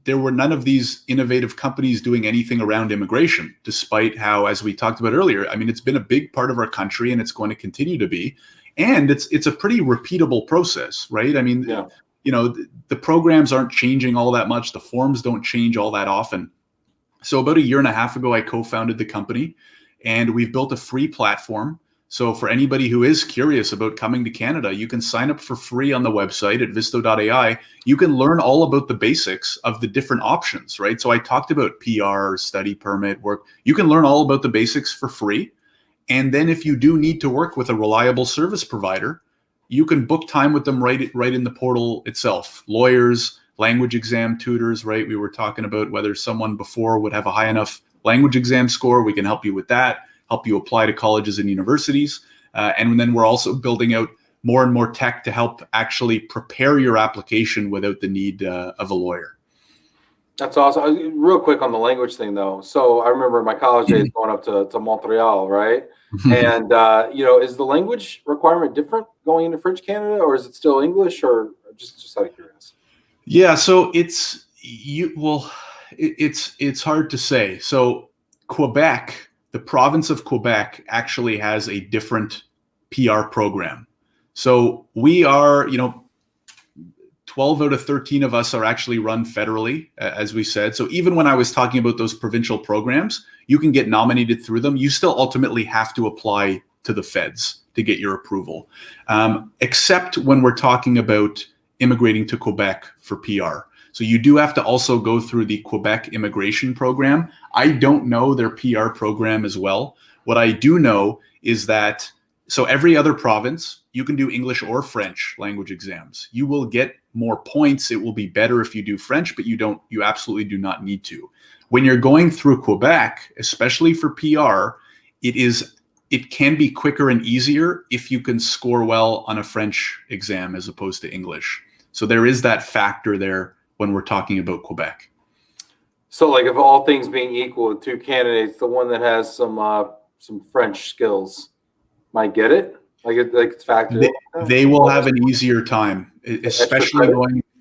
there were none of these innovative companies doing anything around immigration, despite how, as we talked about earlier, I mean, it's been a big part of our country and it's going to continue to be. And it's a pretty repeatable process, right? I mean, Yeah. the programs aren't changing all that much. The forms don't change all that often. So about 1.5 years ago, I co-founded the company, and we've built a free platform. So for anybody who is curious about coming to Canada, you can sign up for free on the website at visto.ai. You can learn all about the basics of the different options, right? So I talked about PR, study permit, work. You can learn all about the basics for free. And then if you do need to work with a reliable service provider, you can book time with them right in the portal itself. Lawyers, language exam tutors, right? We were talking about whether someone before would have a high enough language exam score. We can help you with that, help you apply to colleges and universities. And then we're also building out more and more tech to help actually prepare your application without the need of a lawyer. That's awesome. Real quick on the language thing, though. So I remember in my college days going up to Montreal, right? And, is the language requirement different going into French Canada, or is it still English, or just out of curiosity? Yeah, so it's hard to say. So Quebec, the province of Quebec actually has a different PR program. So we are, 12 out of 13 of us are actually run federally, as we said. So even when I was talking about those provincial programs, you can get nominated through them. You still ultimately have to apply to the feds to get your approval, except when we're talking about immigrating to Quebec for PR. So you do have to also go through the Quebec immigration program. I don't know their PR program as well. What I do know is that, so every other province, you can do English or French language exams. You will get more points. It will be better if you do French, but you absolutely do not need to. When you're going through Quebec, especially for PR, it can be quicker and easier if you can score well on a French exam as opposed to English. So there is that factor there when we're talking about Quebec. So, like, if all things being equal, two candidates, the one that has some French skills might get it. It's factored. They will have an easier time,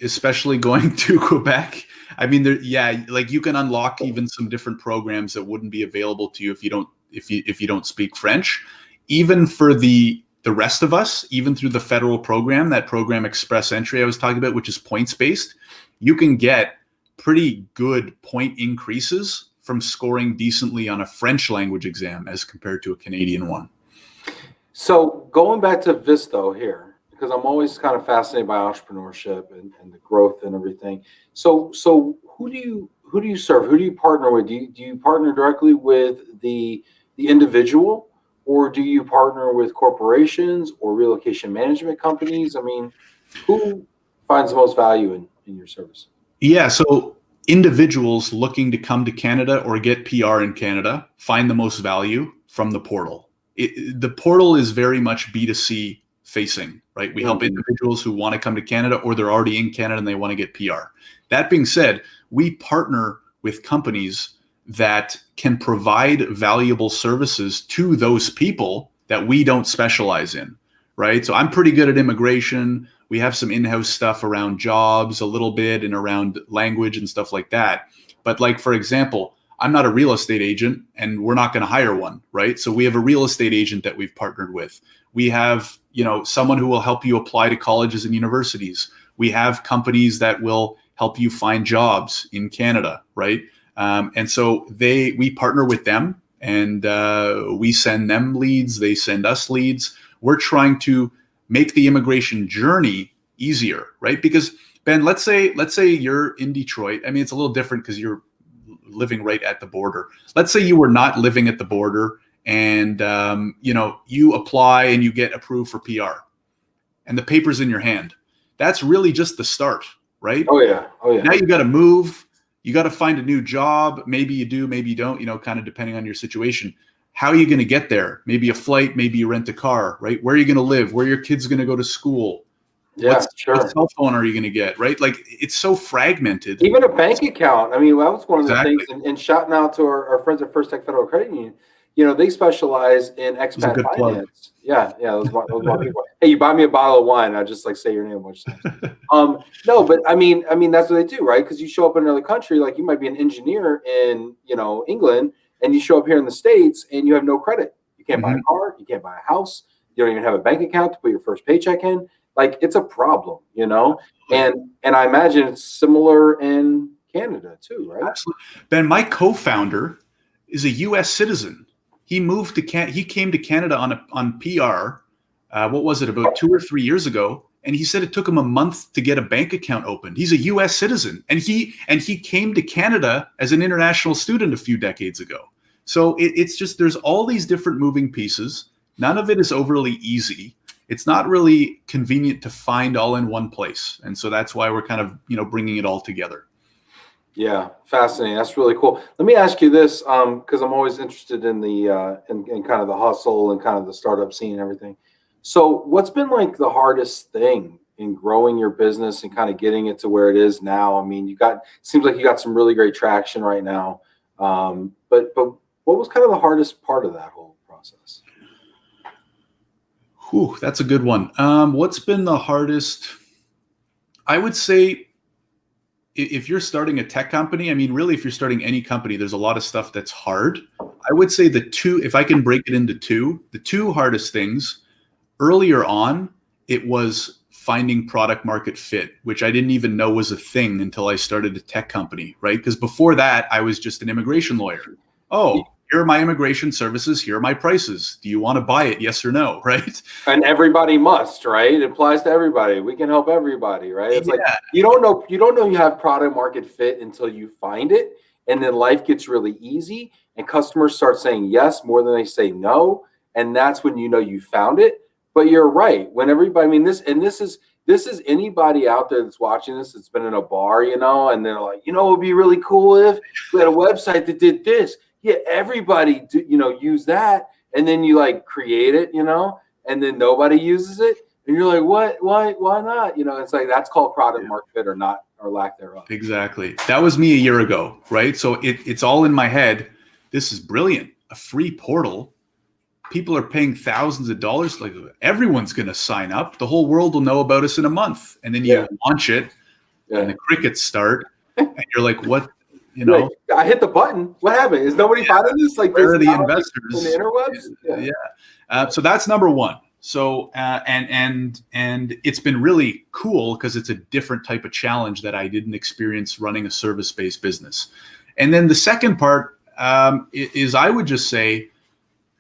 especially going to Quebec. I mean, you can unlock even some different programs that wouldn't be available to you if you don't speak French. Even for the rest of us, even through the federal program, that program Express Entry I was talking about, which is points based, you can get pretty good point increases from scoring decently on a French language exam as compared to a Canadian one. So going back to Visto here, because I'm always kind of fascinated by entrepreneurship and the growth and everything. So who do you serve? Who do you partner with? Do you partner directly with the individual, or do you partner with corporations or relocation management companies? I mean, who finds the most value in your service? Yeah, so individuals looking to come to Canada or get PR in Canada find the most value from the portal. The portal is very much B2C facing, right? We help individuals who want to come to Canada or they're already in Canada and they want to get PR. That being said, we partner with companies that can provide valuable services to those people that we don't specialize in, right? So I'm pretty good at immigration. We have some in-house stuff around jobs a little bit and around language and stuff like that. But like, for example, I'm not a real estate agent and we're not going to hire one, right? So we have a real estate agent that we've partnered with. We have, someone who will help you apply to colleges and universities. We have companies that will help you find jobs in Canada, right? And so we partner with them and we send them leads. They send us leads. We're trying to make the immigration journey easier, right? Because Ben, let's say you're in Detroit. I mean, it's a little different because you're living right at the border. Let's say you were not living at the border, and you apply and you get approved for PR, and the paper's in your hand. That's really just the start, right? Oh yeah. Now you got to move. You got to find a new job. Maybe you do, maybe you don't, kind of depending on your situation. How are you going to get there? Maybe a flight, maybe you rent a car, right? Where are you going to live? Where are your kids going to go to school? Yeah, sure. What cell phone are you going to get, right? Like, it's so fragmented. Even a bank account. I mean, that was one of the Exactly. things, and shouting out to our friends at First Tech Federal Credit Union. They specialize in expat good plug. finance. Yeah. Those people. Hey, you buy me a bottle of wine, I just say your name a bunch of times. No, but I mean that's what they do, right? Because you show up in another country, like you might be an engineer in England, and you show up here in the States, and you have no credit. You can't buy a car, you can't buy a house, you don't even have a bank account to put your first paycheck in. Like, it's a problem, and I imagine it's similar in Canada too, right? Absolutely. Ben, my co-founder is a U.S. citizen. He moved to he came to Canada on PR. What was it, about 2 or 3 years ago? And he said it took him a month to get a bank account opened. He's a U.S. citizen, and he came to Canada as an international student a few decades ago. So it's just, there's all these different moving pieces. None of it is overly easy. It's not really convenient to find all in one place, and so that's why we're kind of bringing it all together. Yeah, fascinating. That's really cool. Let me ask you this, because I'm always interested in the in kind of the hustle and kind of the startup scene and everything. So, what's been like the hardest thing in growing your business and kind of getting it to where it is now? I mean, seems like you got some really great traction right now. But what was kind of the hardest part of that whole process? Whew, that's a good one. What's been the hardest? I would say, if you're starting a tech company, I mean, really, if you're starting any company, there's a lot of stuff that's hard. I would say if I can break it into the two hardest things, earlier on, it was finding product market fit, which I didn't even know was a thing until I started a tech company, right? Because before that, I was just an immigration lawyer. Oh, here are my immigration services. Here are my prices. Do you want to buy it? Yes or no, right? And everybody must, right? It applies to everybody. We can help everybody, right? It's like you don't know you have product market fit until you find it, and then life gets really easy, and customers start saying yes more than they say no, and that's when you found it. But you're right. When everybody, I mean, this is anybody out there that's watching this that's been in a bar, and they're like, it would be really cool if we had a website that did this. Yeah, everybody, use that, and then you create it, and then nobody uses it, and you're like, what? Why not? It's like that's called product market fit or not, or lack thereof. Exactly. That was me a year ago, right? So it's all in my head. This is brilliant. A free portal. People are paying thousands of dollars. Like, everyone's going to sign up. The whole world will know about us in a month, and then you launch it, and the crickets start, and you're like, what? Like, I hit the button. What happened? Is nobody finding this? Like, where are the investors on the interwebs? Yeah. So that's number one. So and it's been really cool because it's a different type of challenge that I didn't experience running a service-based business. And then the second part is, I would just say,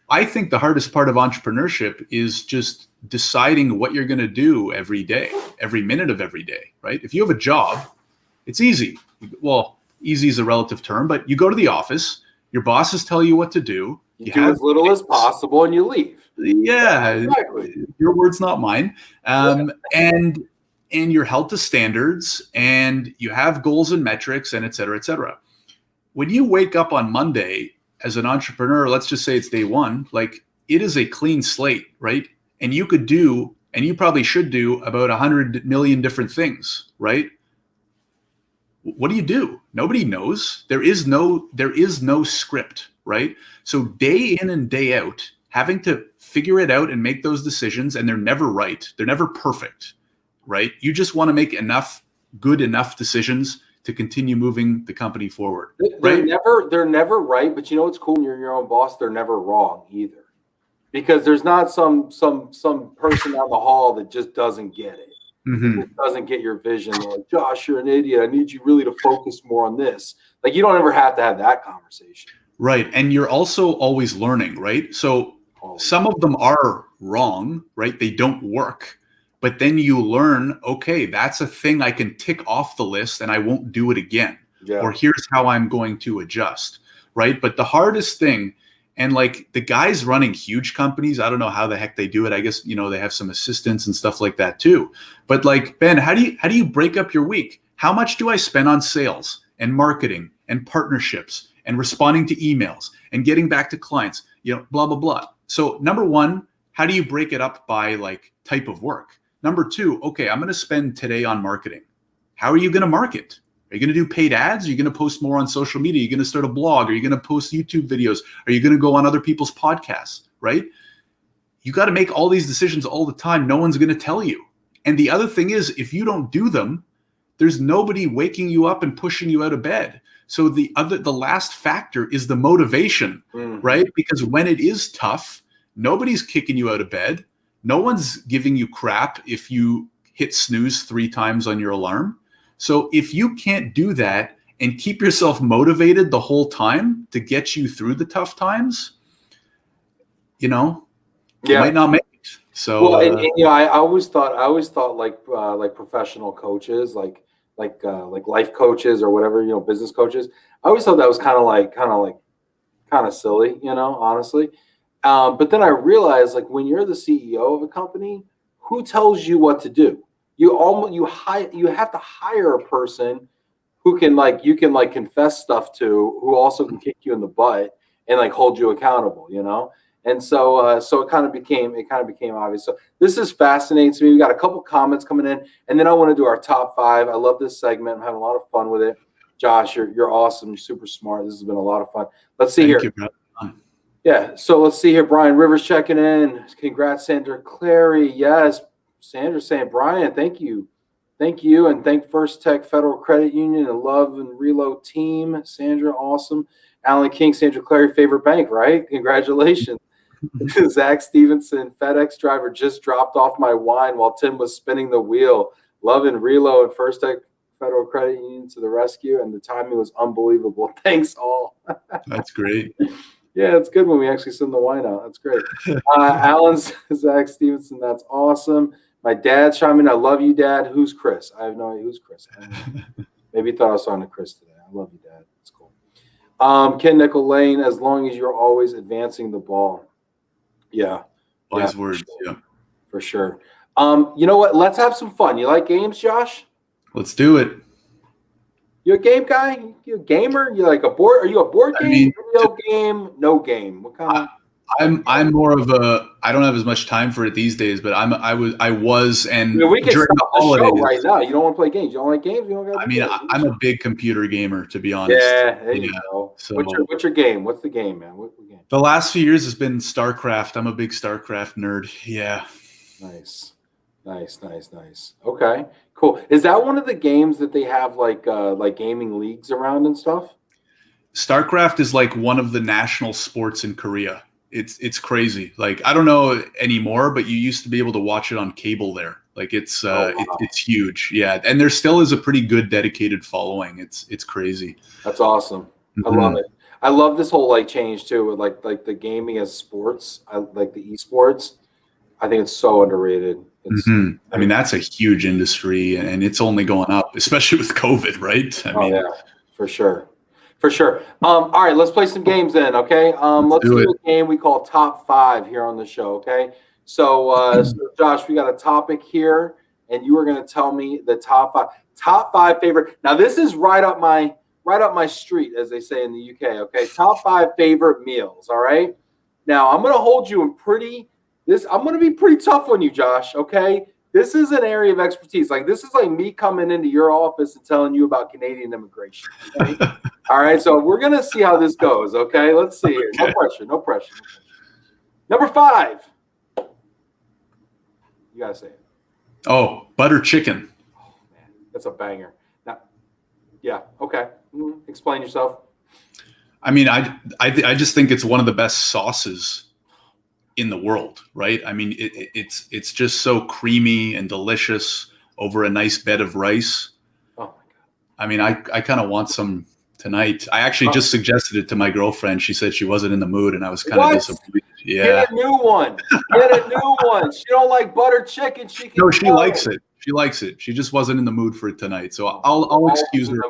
I think the hardest part of entrepreneurship is just deciding what you're going to do every day, every minute of every day, right? If you have a job, it's easy. Well, easy is a relative term, but you go to the office, your bosses tell you what to do. You do as little as possible and you leave. Yeah, exactly. Your words, not mine. And you're held to standards, and you have goals and metrics, and et cetera, et cetera. When you wake up on Monday as an entrepreneur, let's just say it's day one, like, it is a clean slate, right? And you could do, and you probably should do, about 100 million different things, right? What do you do? Nobody knows. There is no script, right? So day in and day out, having to figure it out and make those decisions, and they're never right. They're never perfect, right? You just want to make good enough decisions to continue moving the company forward. They're never right, but what's cool? When you're your own boss, they're never wrong either. Because there's not some person down the hall that just doesn't get it. Mm-hmm. It doesn't get your vision. They're like, Josh, you're an idiot. I need you really to focus more on this. Like, you don't ever have to have that conversation. Right. And you're also always learning, right? So some of them are wrong, right? They don't work. But then you learn, okay, that's a thing I can tick off the list and I won't do it again. Yeah. Or here's how I'm going to adjust, right? But the hardest thing, and like the guys running huge companies, I don't know how the heck they do it. I guess, you know, they have some assistants and stuff like that too. But like, Ben, how do you break up your week? How much do I spend on sales and marketing and partnerships and responding to emails and getting back to clients, you know, blah, blah, blah. So number one, how do you break it up by like type of work? Number two, okay, I'm going to spend today on marketing. How are you going to market? Are you going to do paid ads? Are you going to post more on social media? Are you going to start a blog? Are you going to post YouTube videos? Are you going to go on other people's podcasts, right? You got to make all these decisions all the time. No one's going to tell you. And the other thing is, if you don't do them, there's nobody waking you up and pushing you out of bed. So the last factor is the motivation, right? Because when it is tough, nobody's kicking you out of bed. No one's giving you crap if you hit snooze 3 times on your alarm. So if you can't do that and keep yourself motivated the whole time to get you through the tough times, you know, you might not make it. So, well, and you know, I always thought like professional coaches, like life coaches or whatever, you know, business coaches. I always thought that was kind of silly, you know, honestly. But then I realized, like, when you're the CEO of a company, who tells you what to do? You have to hire a person who can you can confess stuff to, who also can kick you in the butt and like hold you accountable, you know? And so it kind of became obvious. So this is fascinating to me. We got a couple comments coming in, and then I want to do our top 5. I love this segment. I'm having a lot of fun with it. Josh, you're awesome. You're super smart. This has been a lot of fun. Let's see here. Thank you, yeah, so let's see here. Brian Rivers checking in. Congrats, Sandra Clary. Yes, Sandra's saying, Brian, thank you. Thank you, and thank First Tech Federal Credit Union and Love and Relo team. Sandra, awesome. Alan King, Sandra Clary, favorite bank, right? Congratulations. Zach Stevenson, FedEx driver, just dropped off my wine while Tim was spinning the wheel. Love and Relo and First Tech Federal Credit Union to the rescue, and the timing was unbelievable. Thanks all. That's great. Yeah, it's good when we actually send the wine out. That's great. Alan, Zach Stevenson, that's awesome. My dad chiming in. I love you, Dad. Who's Chris? I have no idea who's Chris. Maybe he thought I was talking to Chris today. I love you, Dad. It's cool. Ken Nickel Lane, as long as you're always advancing the ball. Yeah. Wise words. Yeah. For sure. You know what? Let's have some fun. You like games, Josh? Let's do it. You a game guy? You a gamer? You like a board? Are you a board game? Video game? No game. What kind of? I'm more of a. I don't have as much time for it these days, but I was, and we can during stop the show right now. You don't want to play games. You don't like games. You don't got. I mean, I'm a big computer gamer, to be honest. Yeah, there you go. So what's your game? What's the game, man? What game? The last few years has been StarCraft. I'm a big StarCraft nerd. Yeah. Nice. Okay, cool. Is that one of the games that they have like gaming leagues around and stuff? StarCraft is like one of the national sports in Korea. It's crazy. Like, I don't know anymore, but you used to be able to watch it on cable there. Like it's huge. Yeah. And there still is a pretty good dedicated following. It's crazy. That's awesome. I love it. I love this whole like change too, with like the gaming as sports. I like the esports. I think it's so underrated. I mean, that's a huge industry, and it's only going up, especially with COVID, right? I mean, yeah, for sure. All right, let's play some games then, okay? Let's do a game we call Top 5 here on the show, okay? So, Josh, we got a topic here, and you are going to tell me the top 5 favorite. Now, this is right up my street, as they say in the UK, okay? Top 5 favorite meals, all right? Now, I'm going to hold you in I'm going to be pretty tough on you, Josh, okay? This is an area of expertise. Like, this is like me coming into your office and telling you about Canadian immigration. Okay? All right, so we're going to see how this goes, okay? Let's see here. No pressure. Number 5. You got to say it. Oh, butter chicken. Oh, man, that's a banger. Now, yeah, okay. Explain yourself. I mean, I just think it's one of the best sauces in the world, right? I mean, it's just so creamy and delicious over a nice bed of rice. Oh my God. I mean, I kind of want some tonight. I actually just suggested it to my girlfriend. She said she wasn't in the mood, and I was kind of disappointed. Yeah. Get a new one. Get a new one. She don't like butter chicken. She can No, she go. likes it. She likes it. She just wasn't in the mood for it tonight. So I'll excuse her.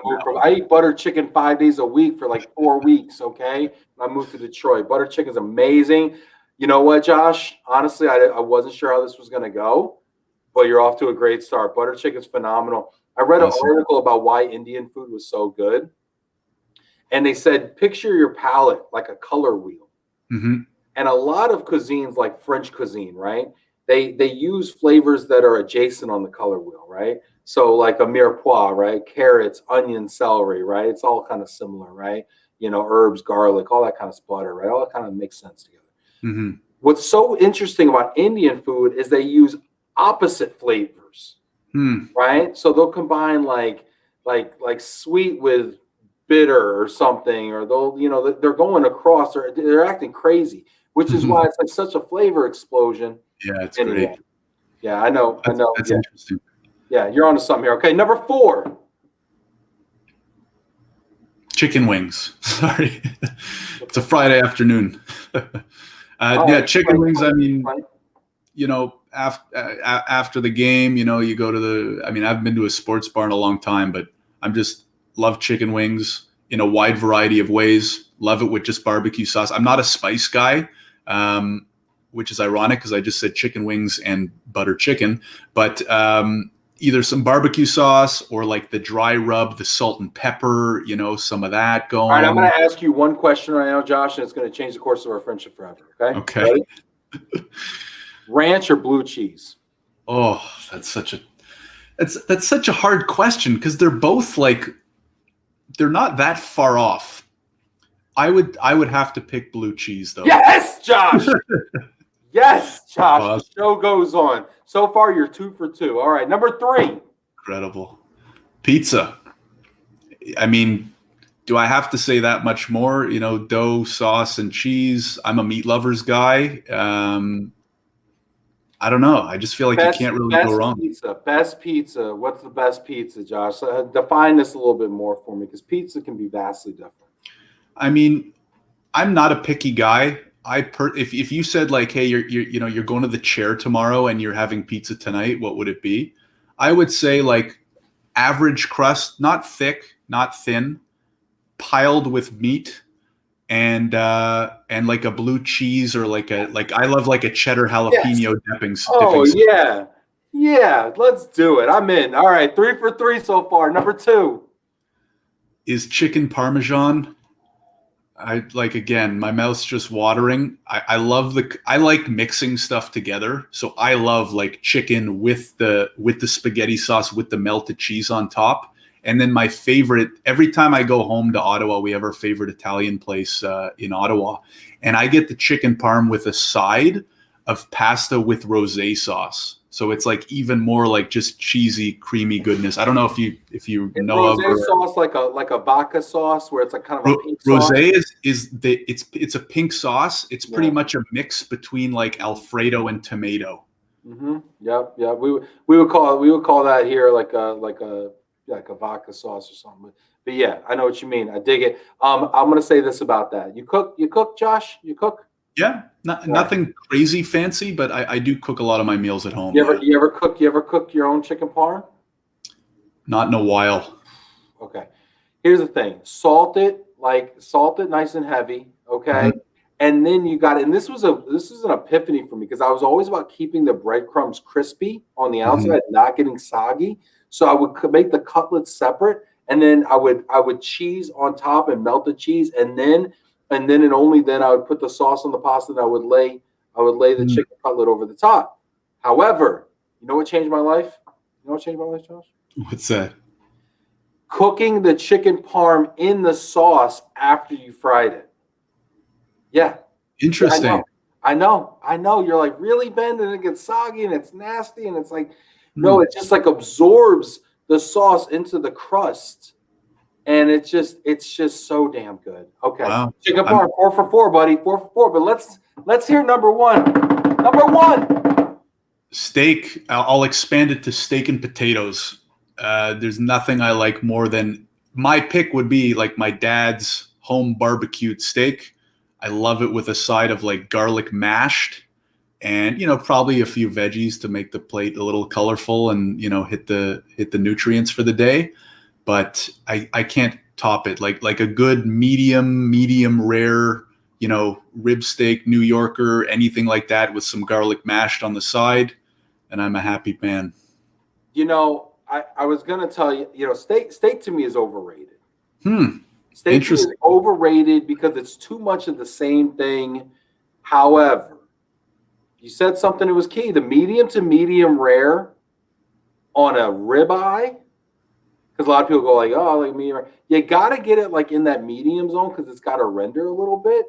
I eat butter chicken 5 days a week for like 4 weeks, okay? When I moved to Detroit. Butter chicken's amazing. You know what, Josh? Honestly, I wasn't sure how this was going to go, but you're off to a great start. Butter chicken's phenomenal. I read an article about why Indian food was so good. And they said, picture your palate like a color wheel. Mm-hmm. And a lot of cuisines, like French cuisine, right? They use flavors that are adjacent on the color wheel, right? So like a mirepoix, right? Carrots, onion, celery, right? It's all kind of similar, right? You know, herbs, garlic, all that kind of sputter, right? All that kind of makes sense together. Mm-hmm. What's so interesting about Indian food is they use opposite flavors, right? So they'll combine like sweet with bitter or something, or they'll, you know, they're going across, they're acting crazy, which is why it's like such a flavor explosion. Yeah, it's great. Yeah, I know. That's interesting. Yeah, you're onto something here. Okay, number 4. Chicken wings. Sorry. It's a Friday afternoon. Chicken wings. I mean, you know, after the game, you know, you go to I mean, I haven't been to a sports bar in a long time, but I'm just love chicken wings in a wide variety of ways. Love it with just barbecue sauce. I'm not a spice guy, which is ironic because I just said chicken wings and butter chicken, but either some barbecue sauce or like the dry rub, the salt and pepper, you know, some of that going. All right, I'm going to ask you one question right now, Josh, and it's going to change the course of our friendship forever. Okay. Okay. Ready? Ranch or blue cheese? Oh, that's such a hard question because they're both like, they're not that far off. I would have to pick blue cheese though. Yes, Josh. Yes, Josh. Awesome. The show goes on. So far, you're 2 for 2. All right, number 3. Incredible. Pizza. I mean, do I have to say that much more? You know, dough, sauce, and cheese. I'm a meat lovers guy. I don't know. I just feel like you can't really go wrong. Best pizza. What's the best pizza, Josh? Define this a little bit more for me, because pizza can be vastly different. I mean, I'm not a picky guy. If you said like, hey, you're going to the Chair tomorrow and you're having pizza tonight, what would it be? I would say like average crust, not thick, not thin, piled with meat, and like a blue cheese, or like I love like a cheddar jalapeno dipping. Oh yeah, let's do it. I'm in. All right, 3 for 3 so far. Number 2 is chicken Parmesan. Again, my mouth's just watering. I like mixing stuff together. So I love like chicken with the spaghetti sauce with the melted cheese on top. And then my favorite, every time I go home to Ottawa, we have our favorite Italian place in Ottawa, and I get the chicken parm with a side of pasta with rosé sauce. So it's like even more like just cheesy, creamy goodness. I don't know if you know rosé sauce, like a vodka sauce, where it's like kind of a pink sauce. Rosé it's a pink sauce. It's pretty much a mix between like Alfredo and tomato. Mm-hmm. Yep. We would call that here like a vodka sauce or something. But yeah, I know what you mean. I dig it. I'm gonna say this about that. You cook, Josh? You cook? Yeah, nothing crazy fancy, but I do cook a lot of my meals at home. You ever cook your own chicken parm? Not in a while. Okay. Here's the thing. Salt it nice and heavy, okay? Mm-hmm. And then you got it. And this was an epiphany for me, because I was always about keeping the breadcrumbs crispy on the outside, not getting soggy. So I would make the cutlets separate, and then I would cheese on top and melt the cheese, and then and only then I would put the sauce on the pasta, and I would lay the chicken cutlet over the top. However, you know what changed my life? You know what changed my life, Josh? What's that? Cooking the chicken parm in the sauce after you fried it. Yeah. Interesting. I know. You're like, really, Ben? And it gets soggy and it's nasty, and it's like, no, it just like absorbs the sauce into the crust. And it's just so damn good. Okay. Wow. Chicken parm, 4 for 4, buddy. 4 for 4. But let's hear number 1. Number 1. Steak. I'll expand it to steak and potatoes. There's nothing I like more than, my pick would be like my dad's home barbecued steak. I love it with a side of like garlic mashed and, probably a few veggies to make the plate a little colorful and, hit the nutrients for the day. But I can't top it. Like a good medium rare, rib steak, New Yorker, anything like that with some garlic mashed on the side. And I'm a happy man. I was going to tell you, steak to me is overrated. Steak to me is Interesting. overrated because it's too much of the same thing. However, you said something that was key. The medium to medium rare on a ribeye, because a lot of people go like, oh, like medium rare. You got to get it like in that medium zone because it's got to render a little bit.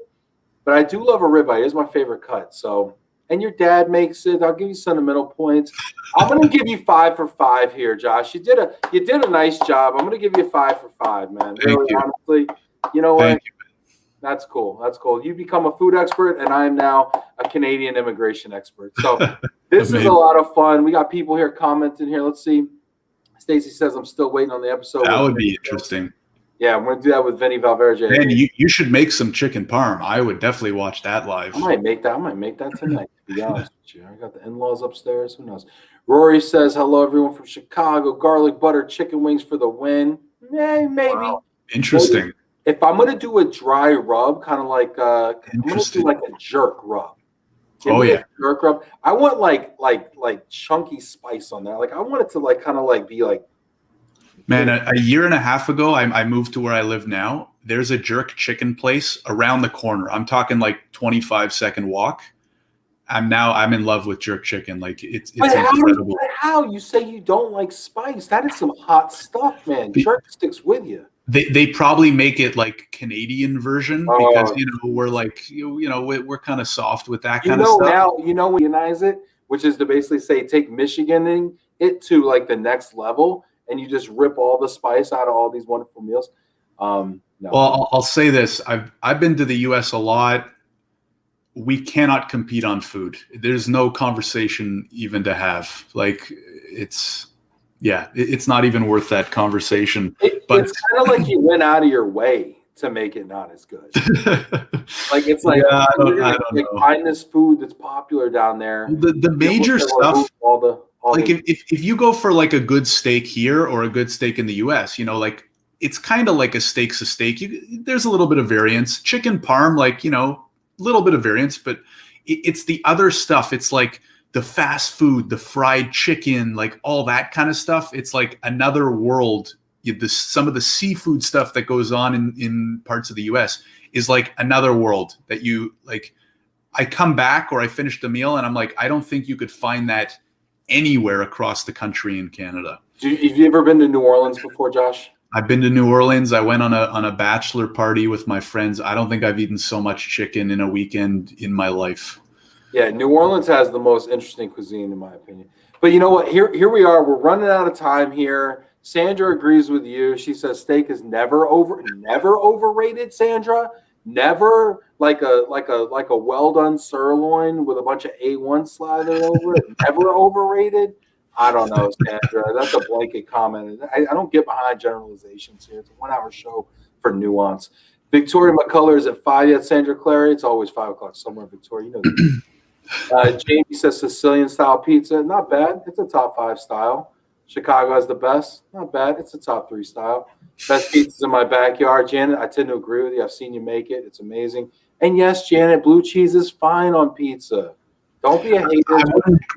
But I do love a ribeye. It's my favorite cut. So, and your dad makes it. I'll give you sentimental points. I'm going to give you 5 for 5 here, Josh. You did a nice job. I'm going to give you 5 for 5, man. Thank Really, you. honestly, you know what? Thank you. That's cool. That's cool. You become a food expert, and I am now a Canadian immigration expert. So this is a lot of fun. We got people here commenting here. Let's see. Stacy says, I'm still waiting on the episode. That would be interesting. Yeah, I'm going to do that with Vinny Valverde. Man, you should make some chicken parm. I would definitely watch that live. I might make that tonight, to be honest with you. I got the in-laws upstairs. Who knows? Rory says, hello, everyone from Chicago. Garlic butter chicken wings for the win. Yeah, maybe. Wow. Interesting. Maybe. If I'm going to do a dry rub, kind of like I'm going to do like a jerk rub. Jerk rub. I want like chunky spice on there. Like I want it to like kind of like be like. Man, a year and a half ago, I moved to where I live now. There's a jerk chicken place around the corner. I'm talking like 25-second walk. I'm in love with jerk chicken. Like it's incredible. How you say you don't like spice? That is some hot stuff, man. Jerk sticks with you. They probably make it like Canadian version because we're like we're kind of soft with that kind of stuff. Now we unionize it, which is to basically say take Michiganing it to like the next level, and you just rip all the spice out of all these wonderful meals. No. Well, I'll say this: I've been to the U.S. a lot. We cannot compete on food. There's no conversation even to have. Like it's not even worth that conversation. But it's kind of like you went out of your way to make it not as good. Like it's like I don't know. Find this food that's popular down there. The major stuff. If you go for like a good steak here or a good steak in the U.S., like it's kind of like a steak's a steak. There's a little bit of variance. Chicken parm, like a little bit of variance, but it's the other stuff. It's like the fast food, the fried chicken, like all that kind of stuff. It's like another world. Some of the seafood stuff that goes on in parts of the U.S. is like another world that you like. I come back or I finish the meal and I'm like, I don't think you could find that anywhere across the country in Canada. Have you ever been to New Orleans before, Josh? I've been to New Orleans. I went on a bachelor party with my friends. I don't think I've eaten so much chicken in a weekend in my life. Yeah, New Orleans has the most interesting cuisine, in my opinion. But you know what? Here we are. We're running out of time here. Sandra agrees with you. She says steak is never overrated, Sandra. Never like a well done sirloin with a bunch of A1 slathered over it. Never overrated. I don't know, Sandra. That's a blanket comment. I don't get behind generalizations here. It's a 1-hour show for nuance. Victoria McCullough is at 5 yet. Sandra Clary, it's always 5 o'clock somewhere. Victoria, you know that. Jamie says Sicilian style pizza. Not bad. It's a top 5 style. Chicago has the best. Not bad. It's a top 3 style. Best pizzas in my backyard. Janet, I tend to agree with you. I've seen you make it. It's amazing. And yes, Janet, blue cheese is fine on pizza. Don't be a hater. I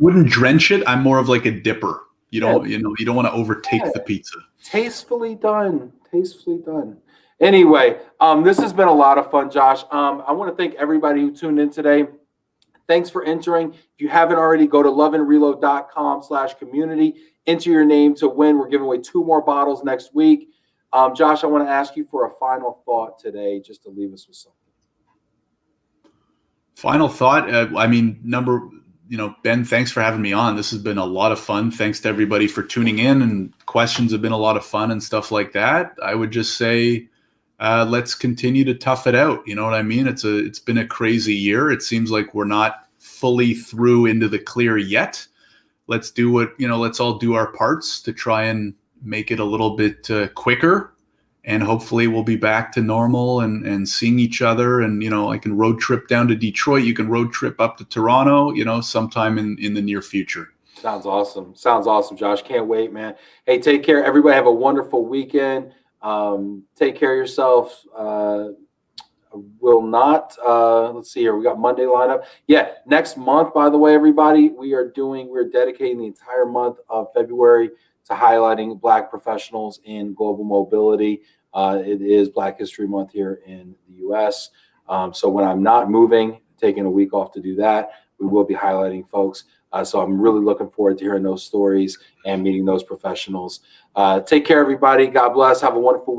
wouldn't drench it. I'm more of like a dipper. You don't want to overtake the pizza. Tastefully done. Anyway, this has been a lot of fun, Josh. I want to thank everybody who tuned in today. Thanks for entering. If you haven't already, go to loveandreload.com/community. Enter your name to win. We're giving away 2 more bottles next week. Josh, I want to ask you for a final thought today, just to leave us with something. Final thought. Ben, thanks for having me on. This has been a lot of fun. Thanks to everybody for tuning in, and questions have been a lot of fun and stuff like that. I would just say, let's continue to tough it out. You know what I mean? It's been a crazy year. It seems like we're not fully through into the clear yet. Let's do let's all do our parts to try and make it a little bit quicker and hopefully we'll be back to normal and seeing each other. And, you know, I can road trip down to Detroit. You can road trip up to Toronto, you know, sometime in the near future. Sounds awesome. Sounds awesome, Josh. Can't wait, man. Hey, take care. Everybody have a wonderful weekend. Take care of yourself. Will not, let's see here. We got Monday lineup. Yeah, next month, by the way, everybody, we're dedicating the entire month of February to highlighting Black professionals in global mobility. It is Black History Month here in the U.S. So when I'm not moving, taking a week off to do that, we will be highlighting folks. So I'm really looking forward to hearing those stories and meeting those professionals. Take care, everybody. God bless. Have a wonderful week.